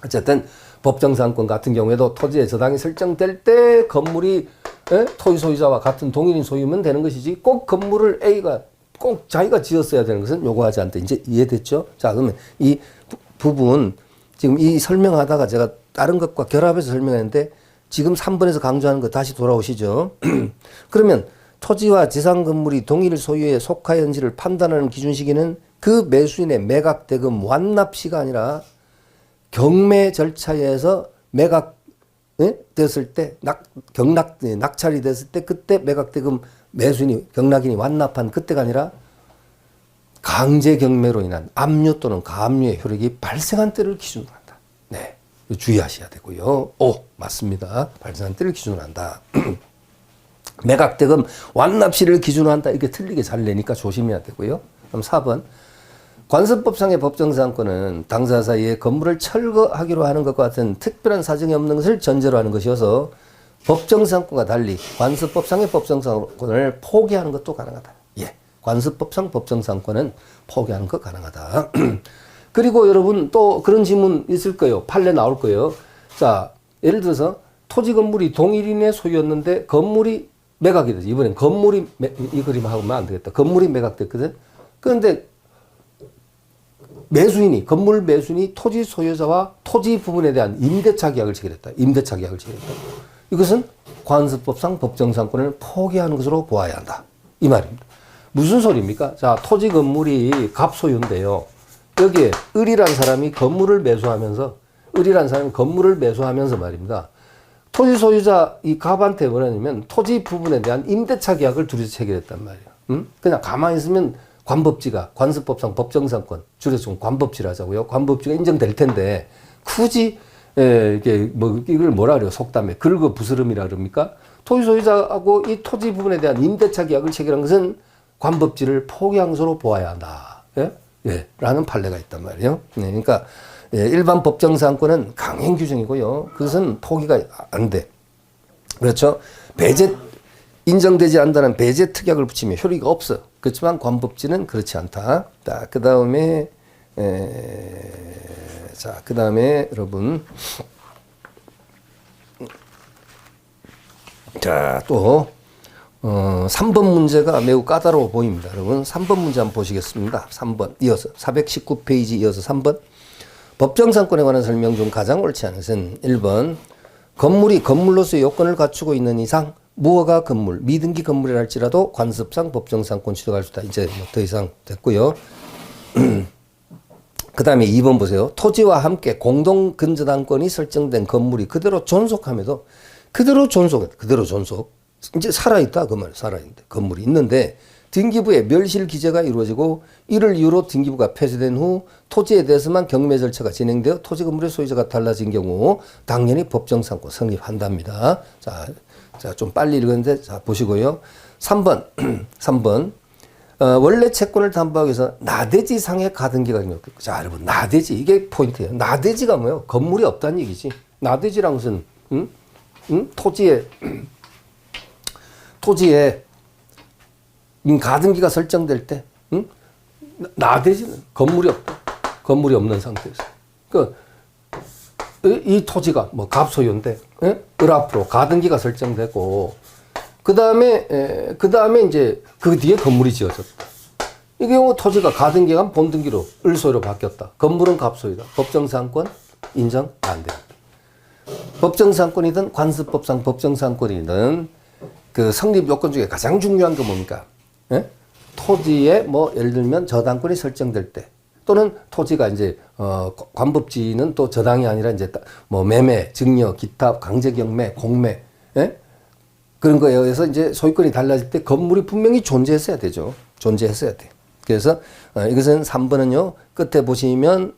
어쨌든 법정상권 같은 경우에도 토지에 저당이 설정될 때 건물이 토지 소유자와 같은 동일인 소유면 되는 것이지 꼭 건물을 A가 꼭 자기가 지었어야 되는 것은 요구하지 않다. 이제 이해됐죠? 자, 그러면 이 부분 지금 이 설명하다가 제가 다른 것과 결합해서 설명했는데 지금 3번에서 강조하는 거 다시 돌아오시죠. 그러면 토지와 지상 건물이 동일 소유에 속하였는지를 판단하는 기준 시기는 그 매수인의 매각 대금 완납 시가 아니라 경매 절차에서 매각 됐을 때 낙찰이 됐을 때 그때 매각 대금 매수인이 경락인이 완납한 그때가 아니라 강제 경매로 인한 압류 또는 가압류의 효력이 발생한 때를 기준으로 한다. 네, 주의하셔야 되고요. 오, 맞습니다. 발생한 때를 기준으로 한다. 매각대금 완납시를 기준으로 한다. 이게 틀리게 잘 내니까 조심해야 되고요. 그럼 4번. 관습법상의 법정상권은 당사 사이에 건물을 철거하기로 하는 것과 같은 특별한 사정이 없는 것을 전제로 하는 것이어서 법정상권과 달리 관습법상의 법정상권을 포기하는 것도 가능하다. 예, 관습법상 법정상권은 포기하는 것 가능하다. 그리고 여러분 또 그런 질문 있을 거예요. 판례 나올 거예요. 자, 예를 들어서 토지 건물이 동일인의 소유였는데 건물이 매각이 되지. 이번엔 건물이 이 그림 하면 안 되겠다. 건물이 매각됐거든. 그런데 매수인이 건물 매수인이 토지 소유자와 토지 부분에 대한 임대차 계약을 체결했다. 임대차 계약을 체결했다. 이것은 관습법상 법정상권을 포기하는 것으로 보아야 한다. 이 말입니다. 무슨 소리입니까? 자, 토지 건물이 갑소유인데요. 여기에 을이란 사람이 건물을 매수하면서 말입니다. 토지 소유자 이 갑한테 뭐냐면 토지 부분에 대한 임대차 계약을 둘이서 체결했단 말이야. 응? 그냥 가만히 있으면 관법지가 관습법상 법정상권 줄여서 좀 관법지를 하자고요. 관법지가 인정될 텐데 굳이 이게 뭐 이걸 뭐라 그래요? 속담에 긁어 부스럼이라 그럽니까? 토지 소유자하고 이 토지 부분에 대한 임대차 계약을 체결한 것은 관법지를 포기항소로 보아야 한다. 예? 예. 라는 판례가 있단 말이에요. 네, 그러니까 일반 법정상권은 강행 규정이고요. 그것은 포기가 안 돼. 그렇죠? 배제 인정되지 않는다는 배제 특약을 붙이면 효리가 없어. 그렇지만 관법지는 그렇지 않다. 자, 그 다음에 여러분, 자, 또 3번 문제가 매우 까다로워 보입니다. 여러분, 3번 문제 한번 보시겠습니다. 3번 이어서 419페이지 이어서 3번. 법정상권에 관한 설명 중 가장 옳지 않은 것은 1번 건물이 건물로서의 요건을 갖추고 있는 이상 무허가 건물, 미등기 건물이라 할지라도 관습상 법정상권 취득할 수 있다. 이제 뭐 더 이상 됐고요. 그 다음에 2번 보세요. 토지와 함께 공동 근저당권이 설정된 건물이 그대로 존속함에도 그대로 존속. 이제 살아있다. 그 말, 살아있는데. 건물이 있는데 등기부에 멸실 기재가 이루어지고 이를 이유로 등기부가 폐쇄된 후 토지에 대해서만 경매 절차가 진행되어 토지 건물의 소유자가 달라진 경우 당연히 법정상권 성립한답니다. 자, 좀 빨리 읽었는데, 자, 보시고요. 3번. 3번. 원래 채권을 담보하기 위해서 나대지상의 가등기가 있는 것. 자, 여러분, 나대지. 이게 포인트예요. 나대지가 뭐예요? 건물이 없다는 얘기지. 나대지란 것은, 토지에 가등기가 설정될 때, 나대지는 건물이 없다. 건물이 없는 상태에서. 이 토지가 뭐 갑소유인데, 을 앞으로 가등기가 설정되고, 그 다음에 이제 그 뒤에 건물이 지어졌다. 이 경우 토지가 가등기가 본등기로 을소유로 바뀌었다. 건물은 갑소유다. 법정상권 인정 안 됩니다. 법정상권이든 관습법상 법정상권이든 그 성립 요건 중에 가장 중요한 건 뭡니까? 토지에 뭐 예를 들면 저당권이 설정될 때 또는 토지가 이제 관법지는 또 저당이 아니라 이제 뭐 매매, 증여, 기타, 강제경매, 공매, 그런 거에 의해서 이제 소유권이 달라질 때 건물이 분명히 존재했어야 되죠. 존재했어야 돼. 그래서 이것은 3번은요. 끝에 보시면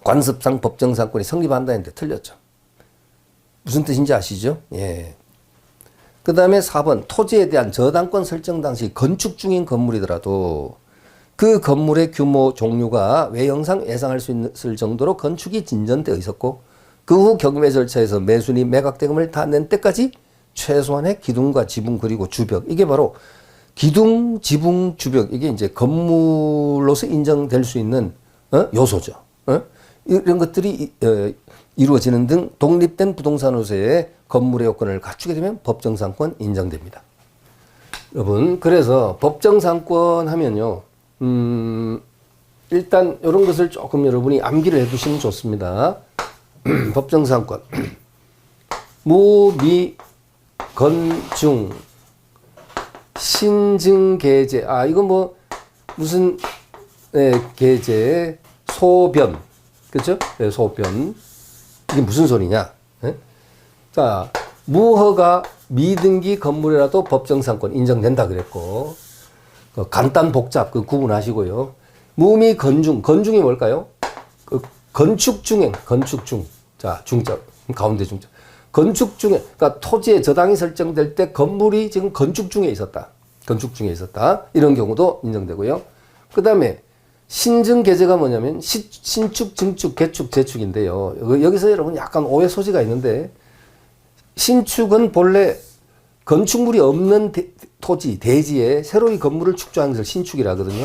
관습상 법정상권이 성립한다 했는데 틀렸죠. 무슨 뜻인지 아시죠? 예. 그 다음에 4번 토지에 대한 저당권 설정 당시 건축 중인 건물이더라도 그 건물의 규모 종류가 외형상 예상할 수 있을 정도로 건축이 진전되어 있었고 그 후 경매 절차에서 매수인이 매각대금을 다 낸 때까지 최소한의 기둥과 지붕 그리고 주벽 이게 바로 기둥, 지붕, 주벽 이게 이제 건물로서 인정될 수 있는 요소죠. 이런 것들이 이루어지는 등 독립된 부동산으로서의 건물의 요건을 갖추게 되면 법정상권 인정됩니다. 여러분 그래서 법정상권 하면요. 일단 이런 것을 조금 여러분이 암기를 해두시면 좋습니다. 법정상권 무미 건중 신증계제 이건 뭐 무슨 계제 소변 그렇죠? 네, 소변 이게 무슨 소리냐? 자 무허가 미등기 건물이라도 법정상권 인정된다 그랬고 간단 복잡 그 구분하시고요. 무미 건중 건중이 뭘까요? 건축 중행 건축 중 자 중자 가운데 중자 건축 중에, 그러니까 토지의 저당이 설정될 때 건물이 지금 건축 중에 있었다. 건축 중에 있었다. 이런 경우도 인정되고요. 그 다음에 신증계제가 뭐냐면 신축, 증축, 개축, 재축인데요. 여기서 여러분 약간 오해 소지가 있는데 신축은 본래 건축물이 없는 토지, 대지에 새로이 건물을 축조하는 것을 신축이라 하거든요.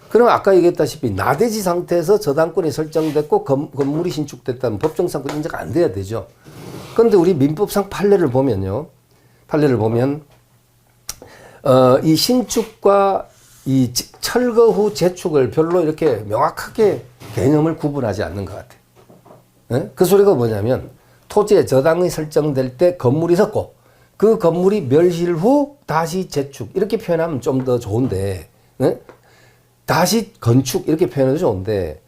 그럼 아까 얘기했다시피 나대지 상태에서 저당권이 설정됐고 건물이 신축됐다면 법정상권 인정이 안 돼야 되죠. 그런데 우리 민법상 판례를 보면요. 판례를 보면 이 신축과 이 철거 후 재축을 별로 이렇게 명확하게 개념을 구분하지 않는 것 같아요. 그 소리가 뭐냐면 토지에 저당이 설정될 때 건물이 섰고 그 건물이 멸실 후 다시 재축 이렇게 표현하면 좀 더 좋은데 다시 건축 이렇게 표현해도 좋은데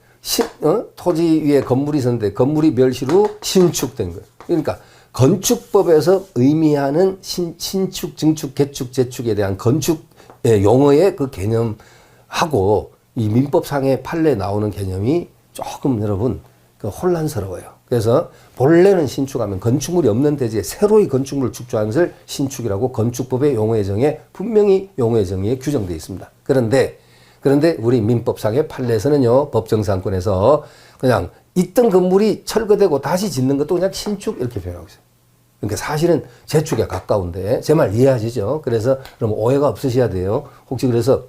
토지 위에 건물이 있었는데 건물이 멸실 후 신축된 거예요. 그러니까 건축법에서 의미하는 신축, 증축, 개축, 재축에 대한 건축 용어의 그 개념하고 이 민법상의 판례에 나오는 개념이 조금 여러분 혼란스러워요. 그래서 본래는 신축하면 건축물이 없는 대지에 새로이 건축물을 축조하는 것을 신축이라고 건축법의 용어의 정의에 분명히 용어의 정의에 규정되어 있습니다. 그런데 우리 민법상의 판례에서는요, 법정상권에서 그냥 있던 건물이 철거되고 다시 짓는 것도 그냥 신축 이렇게 표현하고 있어요. 그러니까 사실은 재축에 가까운데 제 말 이해하시죠? 그래서 그럼 오해가 없으셔야 돼요. 혹시 그래서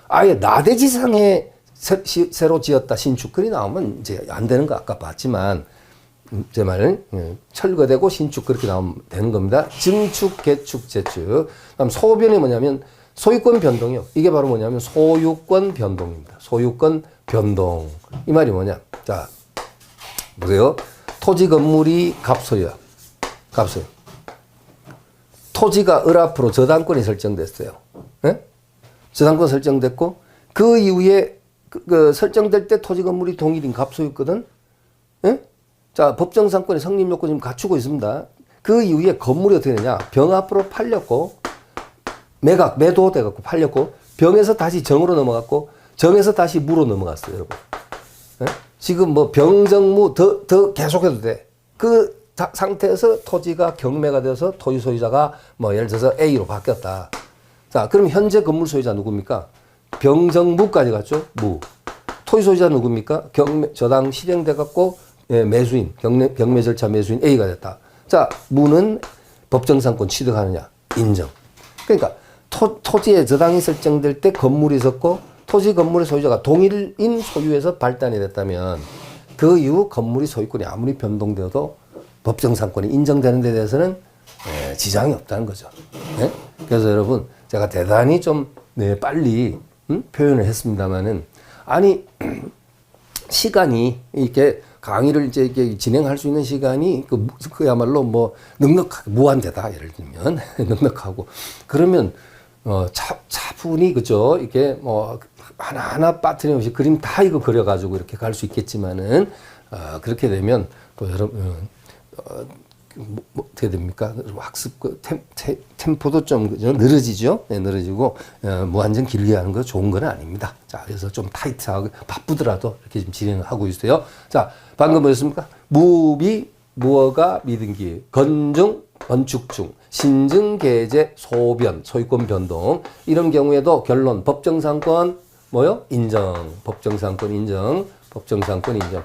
아예 나대지상에 새로 지었다 신축 글이 나오면 이제 안 되는 거 아까 봤지만 제 말은 철거되고 신축 그렇게 나오면 되는 겁니다. 증축, 개축, 재축. 그다음 소변이 뭐냐면 소유권 변동이요. 이게 바로 뭐냐면 소유권 변동입니다. 소유권 변동. 이 말이 뭐냐? 자, 보세요. 토지 건물이 갑소유야. 갑소유. 토지가 을 앞으로 저당권이 설정됐어요. 네? 저당권 설정됐고 그 이후에 그 설정될 때 토지 건물이 동일인 갑소유거든. 네? 자, 법정상권의 성립 요건 지금 갖추고 있습니다. 그 이후에 건물이 어떻게 되냐? 병 앞으로 팔렸고 매도돼갖고 팔렸고 병에서 다시 정으로 넘어갔고 정에서 다시 무로 넘어갔어요, 여러분. 네? 지금 뭐 병정무 더 계속해도 돼. 그 상태에서 토지가 경매가 되어서 토지 소유자가 뭐 예를 들어서 A로 바뀌었다. 자, 그럼 현재 건물 소유자 누굽니까? 병정무까지 갔죠? 무. 토지 소유자 누굽니까? 저당 실행돼갖고 매수인, 경매 절차 매수인 A가 됐다. 자, 무는 법정상권 취득하느냐? 인정. 그러니까 토지에 저당이 설정될 때 건물이 있었고 토지 건물의 소유자가 동일인 소유에서 발단이 됐다면 그 이후 건물이 소유권이 아무리 변동되어도 법정상권이 인정되는 데 대해서는 지장이 없다는 거죠. 네? 그래서 여러분 제가 대단히 좀 빨리 표현을 했습니다마는 아니 시간이 이렇게 강의를 이제 이렇게 진행할 수 있는 시간이 그야말로 뭐 넉넉하게 무한대다 예를 들면 넉넉하고 그러면 차분히 그죠 이렇게 뭐 하나하나 빠뜨림없이 그림 다 이거 그려가지고 이렇게 갈 수 있겠지만은 그렇게 되면 또 여러분 어떻게 됩니까? 학습 템포도 좀 늘어지죠. 네, 늘어지고 무한정 길게 하는 거 좋은 건 아닙니다. 자, 그래서 좀 타이트하고 바쁘더라도 이렇게 지금 진행을 하고 있어요. 자, 방금 뭐였습니까? 무비, 무허가, 미등기, 건중, 건축중, 신증, 계제, 소변, 소유권 변동 이런 경우에도 결론 법정상권 뭐요? 인정. 법정상권 인정. 법정상권 인정.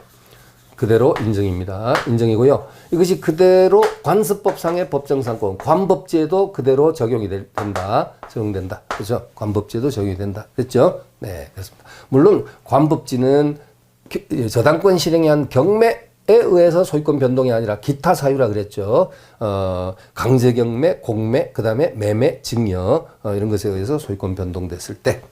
그대로 인정입니다. 인정이고요. 이것이 그대로 관습법상의 법정상권, 관법제도 그대로 적용이 된다. 적용된다. 그렇죠? 관법제도 적용이 된다. 됐죠? 네, 그렇습니다. 물론 관법지는 저당권 실행에 한 경매에 의해서 소유권 변동이 아니라 기타 사유라 그랬죠. 강제경매, 공매, 그 다음에 매매, 증여 이런 것에 의해서 소유권 변동됐을 때.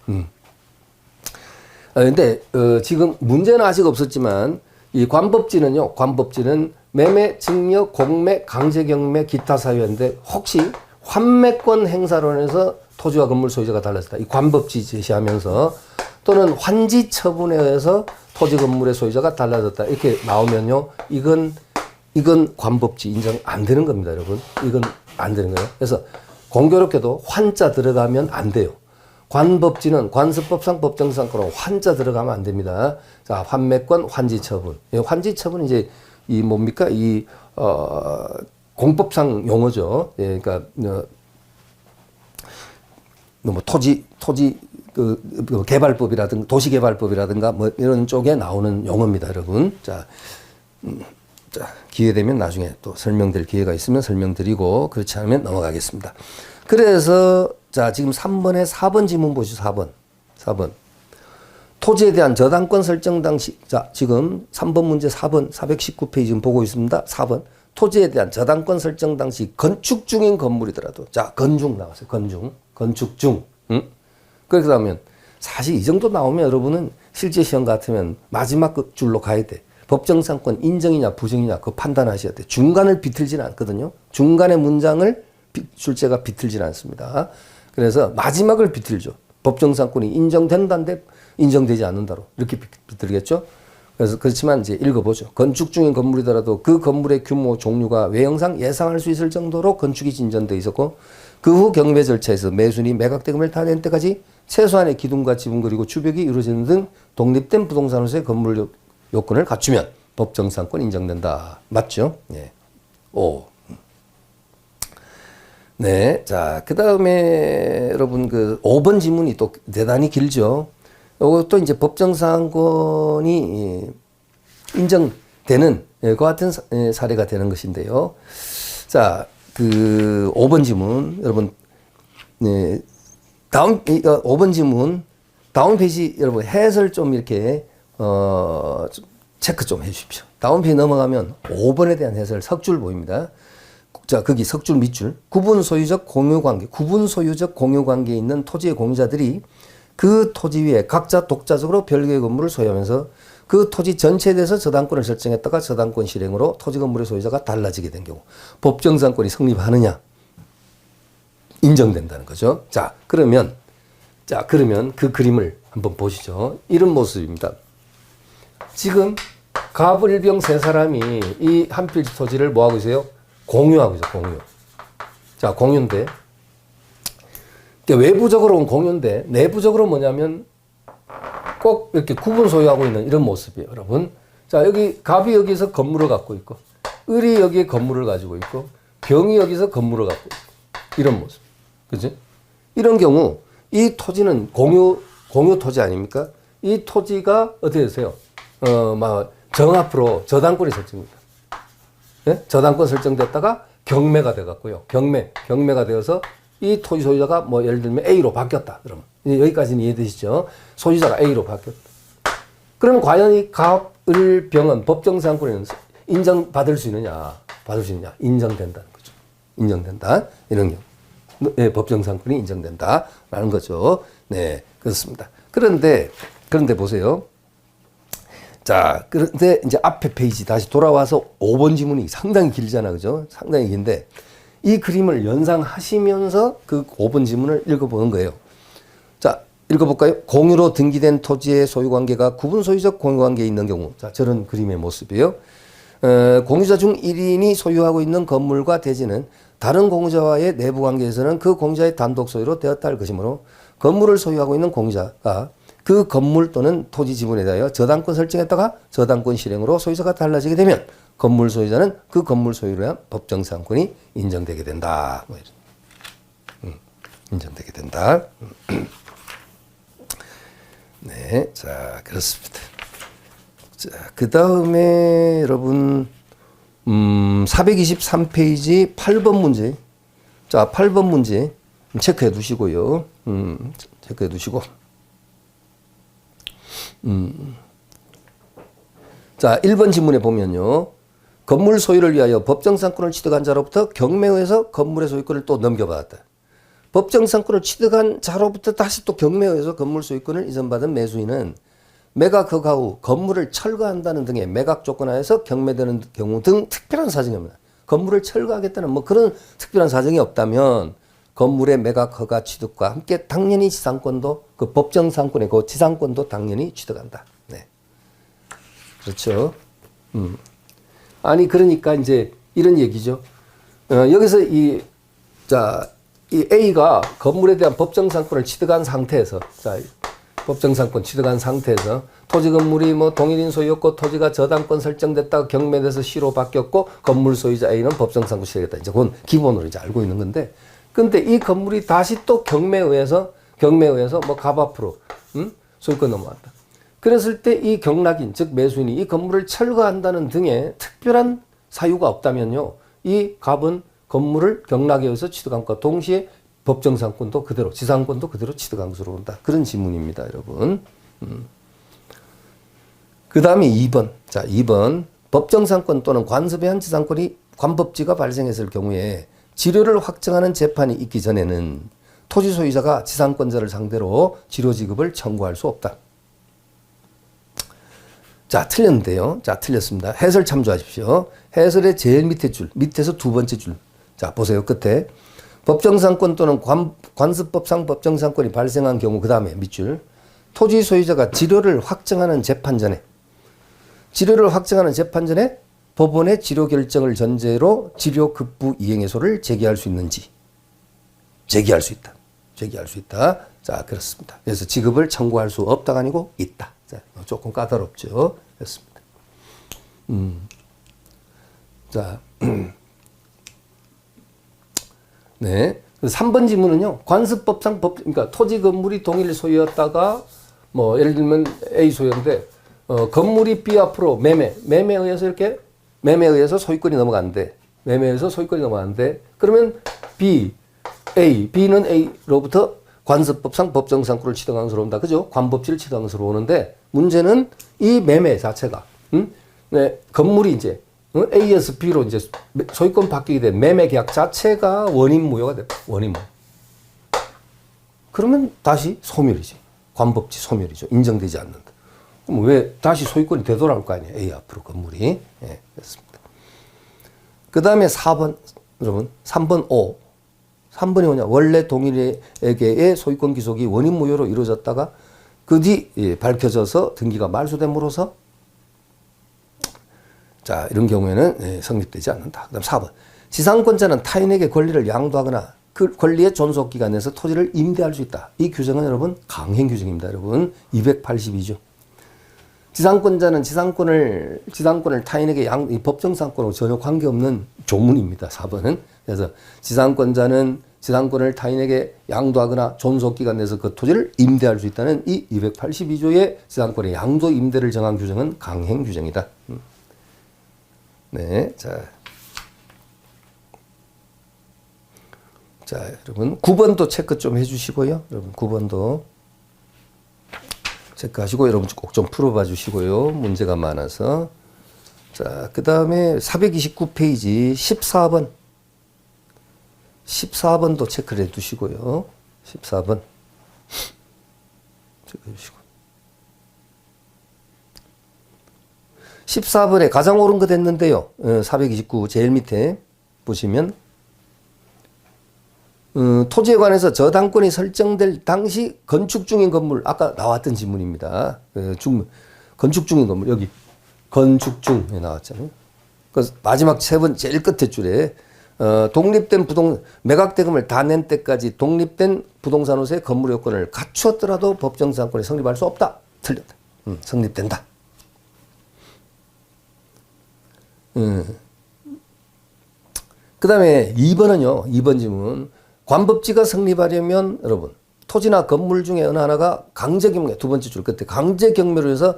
근데 지금 문제는 아직 없었지만 이 관법지는요. 관법지는 매매, 증여, 공매, 강제경매, 기타 사유인데 혹시 환매권 행사론에서 토지와 건물 소유자가 달랐다. 이 관법지 제시하면서 또는 환지 처분에 의해서 토지 건물의 소유자가 달라졌다. 이렇게 나오면요. 이건 관법지 인정 안 되는 겁니다, 여러분. 이건 안 되는 거예요. 그래서 공교롭게도 환자 들어가면 안 돼요. 관법지는 관습법상 법정상권으로 환자 들어가면 안 됩니다. 자, 환매권, 환지처분. 환지처분은 이제 이 뭡니까? 공법상 용어죠. 예, 그러니까 뭐 토지 개발법이라든가 도시개발법이라든가 뭐 이런 쪽에 나오는 용어입니다, 여러분. 자, 기회 되면 나중에 또 설명드릴 기회가 있으면 설명드리고 그렇지 않으면 넘어가겠습니다. 그래서 자, 지금 3번에 4번 지문 보시죠. 4번. 토지에 대한 저당권 설정 당시, 자, 지금 3번 문제 4번 419페이지 지금 보고 있습니다. 4번. 토지에 대한 저당권 설정 당시 건축 중인 건물이더라도, 자, 건중 나왔어요. 건축 중. 응? 그렇게 하면 사실 이 정도 나오면 여러분은 실제 시험 같으면 마지막 그 줄로 가야 돼. 법정상권 인정이냐 부정이냐 그거 판단하셔야 돼. 중간을 비틀지는 않거든요. 중간의 문장을 출제가 비틀지는 않습니다. 그래서 마지막을 비틀죠. 법정상권이 인정된다는데 인정되지 않는다로 이렇게 비틀겠죠. 그래서 그렇지만 이제 읽어보죠. 건축 중인 건물이더라도 그 건물의 규모, 종류가 외형상 예상할 수 있을 정도로 건축이 진전돼 있었고 그 후 경매 절차에서 매수인이 매각대금을 다 낸 때까지 최소한의 기둥과 지붕 그리고 주벽이 이루어지는 등 독립된 부동산으로서의 건물 요건을 갖추면 법정상권 인정된다. 맞죠? 네. 오. 네. 자, 그 다음에 여러분 그 5번 지문이 또 대단히 길죠. 이것도 이제 법정상권이 인정되는 그와 같은 사례가 되는 것인데요. 자, 그 5번 지문 여러분 네, 다음 5번 지문 다운 페이지 여러분 해설 좀 이렇게 좀 체크 좀 해주십시오. 다운 페이지 넘어가면 5번에 대한 해설 석줄 보입니다. 자, 거기 석줄 밑줄 구분 소유적 공유관계 구분 소유적 공유관계에 있는 토지의 공유자들이 그 토지 위에 각자 독자적으로 별개의 건물을 소유하면서 그 토지 전체에 대해서 저당권을 설정했다가 저당권 실행으로 토지 건물의 소유자가 달라지게 된 경우 법정상권이 성립하느냐 인정된다는 거죠. 자, 그러면 그 그림을 한번 보시죠. 이런 모습입니다. 지금 가불병 세 사람이 이 한 필지 토지를 뭐 하고 있어요? 공유하고 있어요. 공유. 자, 공유인데 외부적으로는 공유인데 내부적으로 뭐냐면 꼭 이렇게 구분 소유하고 있는 이런 모습이에요, 여러분. 자, 여기 갑이 여기서 건물을 갖고 있고 을이 여기에 건물을 가지고 있고 병이 여기서 건물을 갖고 있고 이런 모습. 그지? 이런 경우 이 토지는 공유 토지 아닙니까? 이 토지가 어떻게 되세요? 막 정합으로 저당권이 설정됩니다. 네? 저당권 설정됐다가 경매가 돼 갖고요. 경매가 되어서 이 토지 소유자가 뭐 예를 들면 A로 바뀌었다. 그러면 여기까지는 이해되시죠? 소유자가 A로 바뀌었다. 그러면 과연 이 갑, 을, 병은 법정상권에는 인정받을 수 있느냐? 받을 수 있느냐? 인정된다는 거죠. 인정된다. 이런 경우. 네, 법정상권이 인정된다라는 거죠. 네, 그렇습니다. 그런데 보세요. 자, 그런데 이제 앞에 페이지 다시 돌아와서 5번 지문이 상당히 길잖아. 그죠? 상당히 긴데 이 그림을 연상하시면서 그 5번 지문을 읽어보는 거예요. 자, 읽어볼까요? 공유로 등기된 토지의 소유관계가 구분 소유적 공유관계에 있는 경우. 자, 저런 그림의 모습이에요. 공유자 중 1인이 소유하고 있는 건물과 대지는 다른 공유자와의 내부 관계에서는 그 공유자의 단독 소유로 되었다 할 것이므로 건물을 소유하고 있는 공유자가 그 건물 또는 토지 지분에 대하여 저당권 설정했다가 저당권 실행으로 소유자가 달라지게 되면 건물 소유자는 그 건물 소유로 한 법정상권이 인정되게 된다. 뭐 인정되게 된다. 네, 자, 그렇습니다. 자, 그 다음에 여러분 423페이지 8번 문제. 자, 8번 문제 체크해 두시고요. 체크해 두시고. 자, 1번 지문에 보면요. 건물 소유를 위하여 법정상권을 취득한 자로부터 경매에서 건물의 소유권을 또 넘겨받았다. 법정상권을 취득한 자로부터 다시 또 경매에서 건물 소유권을 이전받은 매수인은 매각 허가 후 건물을 철거한다는 등의 매각 조건 하에서 경매되는 경우 등 특별한 사정이 없다. 건물을 철거하겠다는 뭐 그런 특별한 사정이 없다면 건물의 매각 허가 취득과 함께 당연히 지상권도 그 법정상권의 그 지상권도 당연히 취득한다. 네. 그렇죠. 아니 그러니까 이제 이런 얘기죠. 여기서 이 A가 건물에 대한 법정상권을 취득한 상태에서 법정상권 취득한 상태에서 토지 건물이 뭐 동일인 소유였고 토지가 저당권 설정됐다가 경매돼서 시로 바뀌었고 건물 소유자 A는 법정상권 취득했다. 이제 그건 기본으로 이제 알고 있는 건데, 근데 이 건물이 다시 또 경매에 의해서 뭐 갑 앞으로 소유권 넘어왔다. 그랬을 때 이 경락인 즉 매수인이 이 건물을 철거한다는 등의 특별한 사유가 없다면요, 이 갑은 건물을 경락에 의해서 취득한 것과 동시에 법정상권도 그대로 지상권도 그대로 취득한 것으로 본다. 그런 지문입니다, 여러분. 그 다음에 2번. 자, 2번. 법정상권 또는 관습의 한 지상권이 관법지가 발생했을 경우에 지료를 확정하는 재판이 있기 전에는 토지 소유자가 지상권자를 상대로 지료 지급을 청구할 수 없다. 자, 틀렸는데요. 자, 틀렸습니다. 해설 참조하십시오. 해설의 제일 밑에 줄, 밑에서 두 번째 줄. 자, 보세요. 끝에. 법정상권 또는 관습법상 법정상권이 발생한 경우 그 다음에 밑줄. 토지 소유자가 지료를 확정하는 재판 전에 지료를 확정하는 재판 전에 법원의 지료 결정을 전제로 지료 급부 이행해소를 제기할 수 있는지. 제기할 수 있다. 제기할 수 있다. 자, 그렇습니다. 그래서 지급을 청구할 수 없다가 아니고 있다. 자, 조금 까다롭죠. 그렇습니다. 자, 네. 3번 지문은요, 관습법상 그러니까 토지 건물이 동일 소유였다가, 뭐, 예를 들면 A 소유인데, 건물이 B 앞으로 매매에 의해서 매매에 의해서 소유권이 넘어가는데, 그러면 B는 A로부터 관습법상 법정상권을 취득하는스러운다. 그죠? 관법지를 취득하는스러우는데, 문제는 이 매매 자체가, 네, 건물이 이제, A에서 B로 이제 소유권 바뀌게 된 매매 계약 자체가 원인 무효가 돼. 원인 무효. 그러면 다시 소멸이지. 관법지 소멸이죠. 인정되지 않는다. 그럼 왜 다시 소유권이 되돌아올 거 아니에요. A 앞으로 건물이. 예, 그렇습니다. 그 다음에 4번, 여러분. 3번 O. 3번이 뭐냐. 원래 동일에게의 소유권 기속이 원인 무효로 이루어졌다가 그 뒤 밝혀져서 등기가 말소됨으로써 자, 이런 경우에는 성립되지 않는다. 그 다음 4번. 지상권자는 타인에게 권리를 양도하거나 그 권리의 존속기간 내에서 토지를 임대할 수 있다. 이 규정은 여러분 강행 규정입니다. 여러분 282조. 지상권자는 지상권을 타인에게 이 법정상권하고 전혀 관계없는 조문입니다. 4번은. 그래서 지상권자는 지상권을 타인에게 양도하거나 존속기간 내에서 그 토지를 임대할 수 있다는 이 282조의 지상권의 양도 임대를 정한 규정은 강행 규정이다. 네, 자, 여러분 9번도 체크 좀 해주시고요. 여러분 9번도 체크하시고 여러분 꼭 좀 풀어봐 주시고요. 문제가 많아서. 자, 그 다음에 429페이지 14번. 14번도 체크를 해 두시고요. 14번. 체크해 주시고. 14번에 가장 옳은 거 됐는데요. 429 제일 밑에 보시면 토지에 관해서 저당권이 설정될 당시 건축 중인 건물, 아까 나왔던 지문입니다. 건축 중인 건물, 여기 건축 중에 나왔잖아요. 그 마지막 세 번 제일 끝에 줄에 독립된 매각대금을 다 낸 때까지 독립된 부동산으로서의 건물 요건을 갖추었더라도 법정상권이 성립할 수 없다. 틀렸다. 성립된다. 그 다음에 2번은요, 2번 지문. 관법지가 성립하려면 여러분, 토지나 건물 중에 어느 하나가 강제경매, 두 번째 줄 끝에 강제경매로 해서,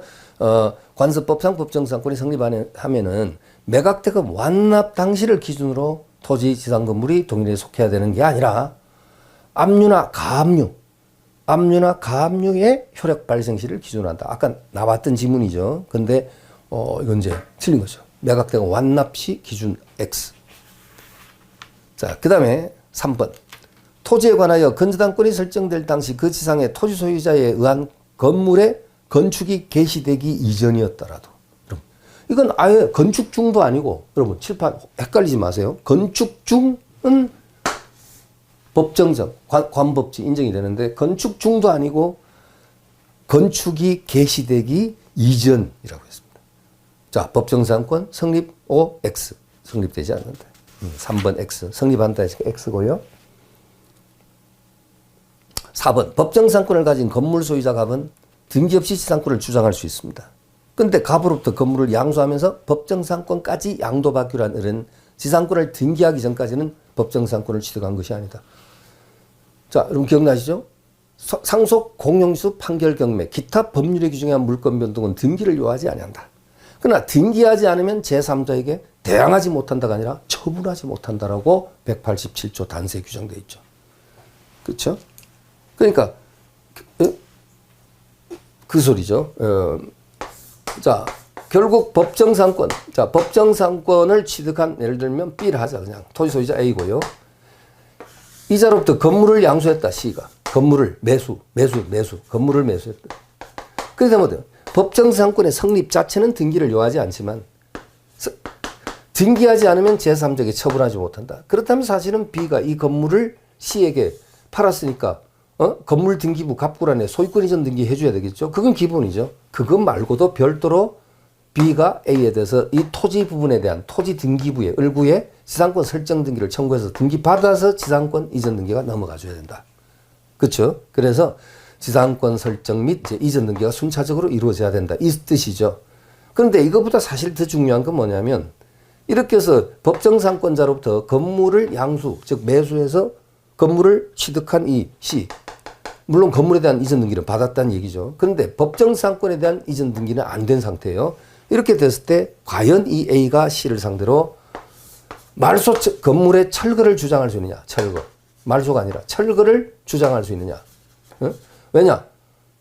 관습법상 법정상권이 성립하면은 매각대금 완납 당시를 기준으로 토지 지상 건물이 동일에 속해야 되는 게 아니라 압류나 가압류의 효력 발생 시를 기준으로 한다. 아까 나왔던 지문이죠. 근데, 이건 이제 틀린 거죠. 매각대금 완납 시 기준 X. 자, 그 다음에 3번. 토지에 관하여 건저당권이 설정될 당시 그 지상의 토지 소유자에 의한 건물의 건축이 개시되기 이전이었더라도. 여러분, 이건 아예 건축 중도 아니고, 여러분, 칠판 헷갈리지 마세요. 건축 중은 법정적, 관법지 인정이 되는데, 건축 중도 아니고, 건축이 개시되기 이전이라고 했습니다. 자, 법정상권 성립 O X. 성립되지 않는다. 3번 X. 성립한다 해서 X고요. 4번. 법정상권을 가진 건물 소유자 갑은 등기 없이 지상권을 주장할 수 있습니다. 근데 갑으로부터 건물을 양수하면서 법정상권까지 양도받기로 한 을은 지상권을 등기하기 전까지는 법정상권을 취득한 것이 아니다. 자, 여러분 기억나시죠? 상속, 공용수, 판결, 경매, 기타 법률에 규정한 물권 변동은 등기를 요하지 아니한다. 그러나 등기하지 않으면 제3자에게 대항하지 못한다가 아니라 처분하지 못한다라고 187조 단서에 규정되어 있죠. 그렇죠? 그러니까 그 소리죠. 자, 결국 법정상권. 자, 법정상권을 취득한, 예를 들면 B를 하자. 그냥 토지 소유자 A고요. 이자로부터 건물을 양수했다. C가. 건물을 건물을 매수했다. 그래서 뭐 돼요? 법정상권의 성립 자체는 등기를 요하지 않지만 등기하지 않으면 제3자에게 처분하지 못한다. 그렇다면 사실은 B가 이 건물을 C에게 팔았으니까 건물 등기부 갑구란에 소유권 이전 등기 해줘야 되겠죠. 그건 기본이죠. 그것 말고도 별도로 B가 A에 대해서 이 토지 부분에 대한 토지 등기부에 을구에 지상권 설정 등기를 청구해서 등기 받아서 지상권 이전 등기가 넘어가 줘야 된다. 그렇죠? 그래서 지상권 설정 및 이전 등기가 순차적으로 이루어져야 된다. 이 뜻이죠. 그런데 이것보다 사실 더 중요한 건 뭐냐면 이렇게 해서 법정상권자로부터 건물을 양수, 즉 매수해서 건물을 취득한 이 C, 물론 건물에 대한 이전 등기는 받았다는 얘기죠. 그런데 법정상권에 대한 이전 등기는 안 된 상태예요. 이렇게 됐을 때 과연 이 A가 C를 상대로 말소 건물의 철거를 주장할 수 있느냐? 철거. 말소가 아니라 철거를 주장할 수 있느냐? 어? 왜냐?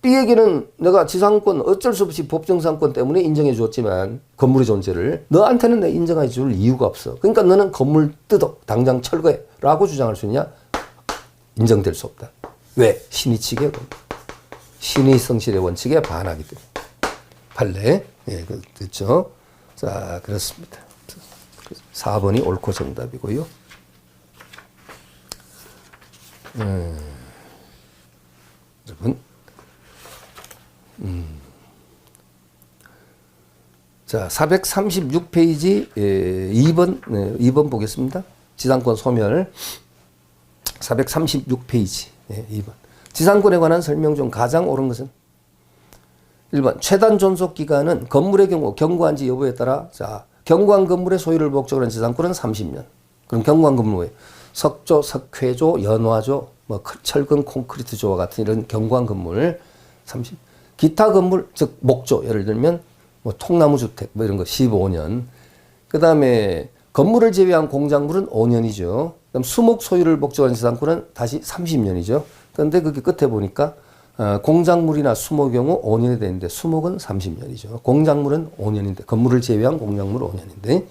B에게는 내가 지상권 어쩔 수 없이 법정상권 때문에 인정해 주었지만 건물의 존재를 너한테는 내가 인정해 줄 이유가 없어. 그러니까 너는 건물 뜯어. 당장 철거해. 라고 주장할 수 있냐? 인정될 수 없다. 왜? 신의칙의 신의 성실의 원칙에 반하기 때문에. 판례. 예, 됐죠? 자, 그렇습니다. 4번이 옳고 정답이고요. 여러분. 자, 436페이지 2번 보겠습니다. 지상권 소멸 436페이지 2번. 지상권에 관한 설명 중 가장 옳은 것은 1번 최단 존속 기간은 건물의 경우 경과한 지 여부에 따라 자, 경과한 건물의 소유를 목적으로 한 지상권은 30년. 그럼 경과한 건물 외에 석조, 석회조, 연화조, 뭐 철근 콘크리트조와 같은 이런 경과한 건물 30. 기타 건물 즉 목조 예를 들면 뭐 통나무 주택 뭐 이런 거 15년. 그다음에 건물을 제외한 공작물은 5년이죠. 그다음 수목 소유를 목적으로 한 지상권은 다시 30년이죠. 그런데 그게 끝에 보니까 공작물이나 수목의 경우 5년이 되는데 수목은 30년이죠. 공작물은 5년인데 건물을 제외한 공작물 5년인데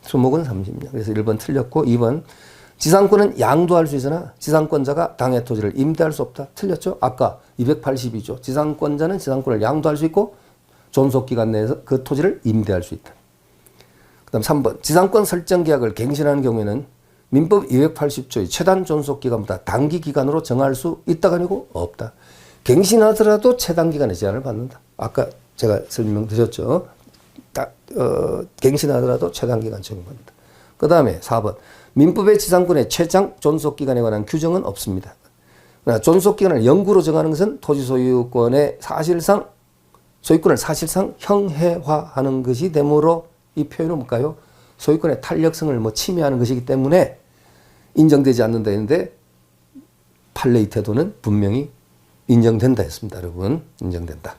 수목은 30년. 그래서 1번 틀렸고 2번 지상권은 양도할 수 있으나 지상권자가 당해 토지를 임대할 수 없다. 틀렸죠? 아까 282조. 지상권자는 지상권을 양도할 수 있고 존속기간 내에서 그 토지를 임대할 수 있다. 그 다음 3번 지상권 설정 계약을 갱신하는 경우에는 민법 280조의 최단 존속기간보다 단기 기간으로 정할 수 있다가 아니고 없다. 갱신하더라도 최단 기간의 제한을 받는다. 아까 제가 설명드렸죠. 갱신하더라도 최단 기간 적용받는다. 그 다음에 4번 민법의 지상권의 최장 존속기간에 관한 규정은 없습니다. 존속기간을 영구로 정하는 것은 토지 소유권의 소유권을 사실상 형해화하는 것이 되므로 이 표현은 뭘까요? 소유권의 탄력성을 침해하는 것이기 때문에 인정되지 않는다 했는데 판례의 태도는 분명히 인정된다 했습니다. 여러분 인정된다.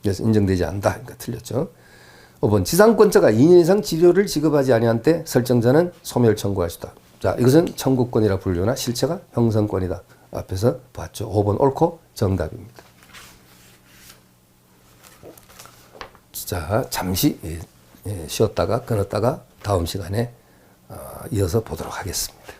그래서 인정되지 않는다. 그러니까 틀렸죠. 5번 지상권자가 2년 이상 지료를 지급하지 아니한 때 설정자는 소멸 청구할 수 있다. 자, 이것은 청구권이라 분류나 실체가 형성권이다. 앞에서 봤죠. 5번 옳고 정답입니다. 자, 잠시 쉬었다가 끊었다가 다음 시간에 이어서 보도록 하겠습니다.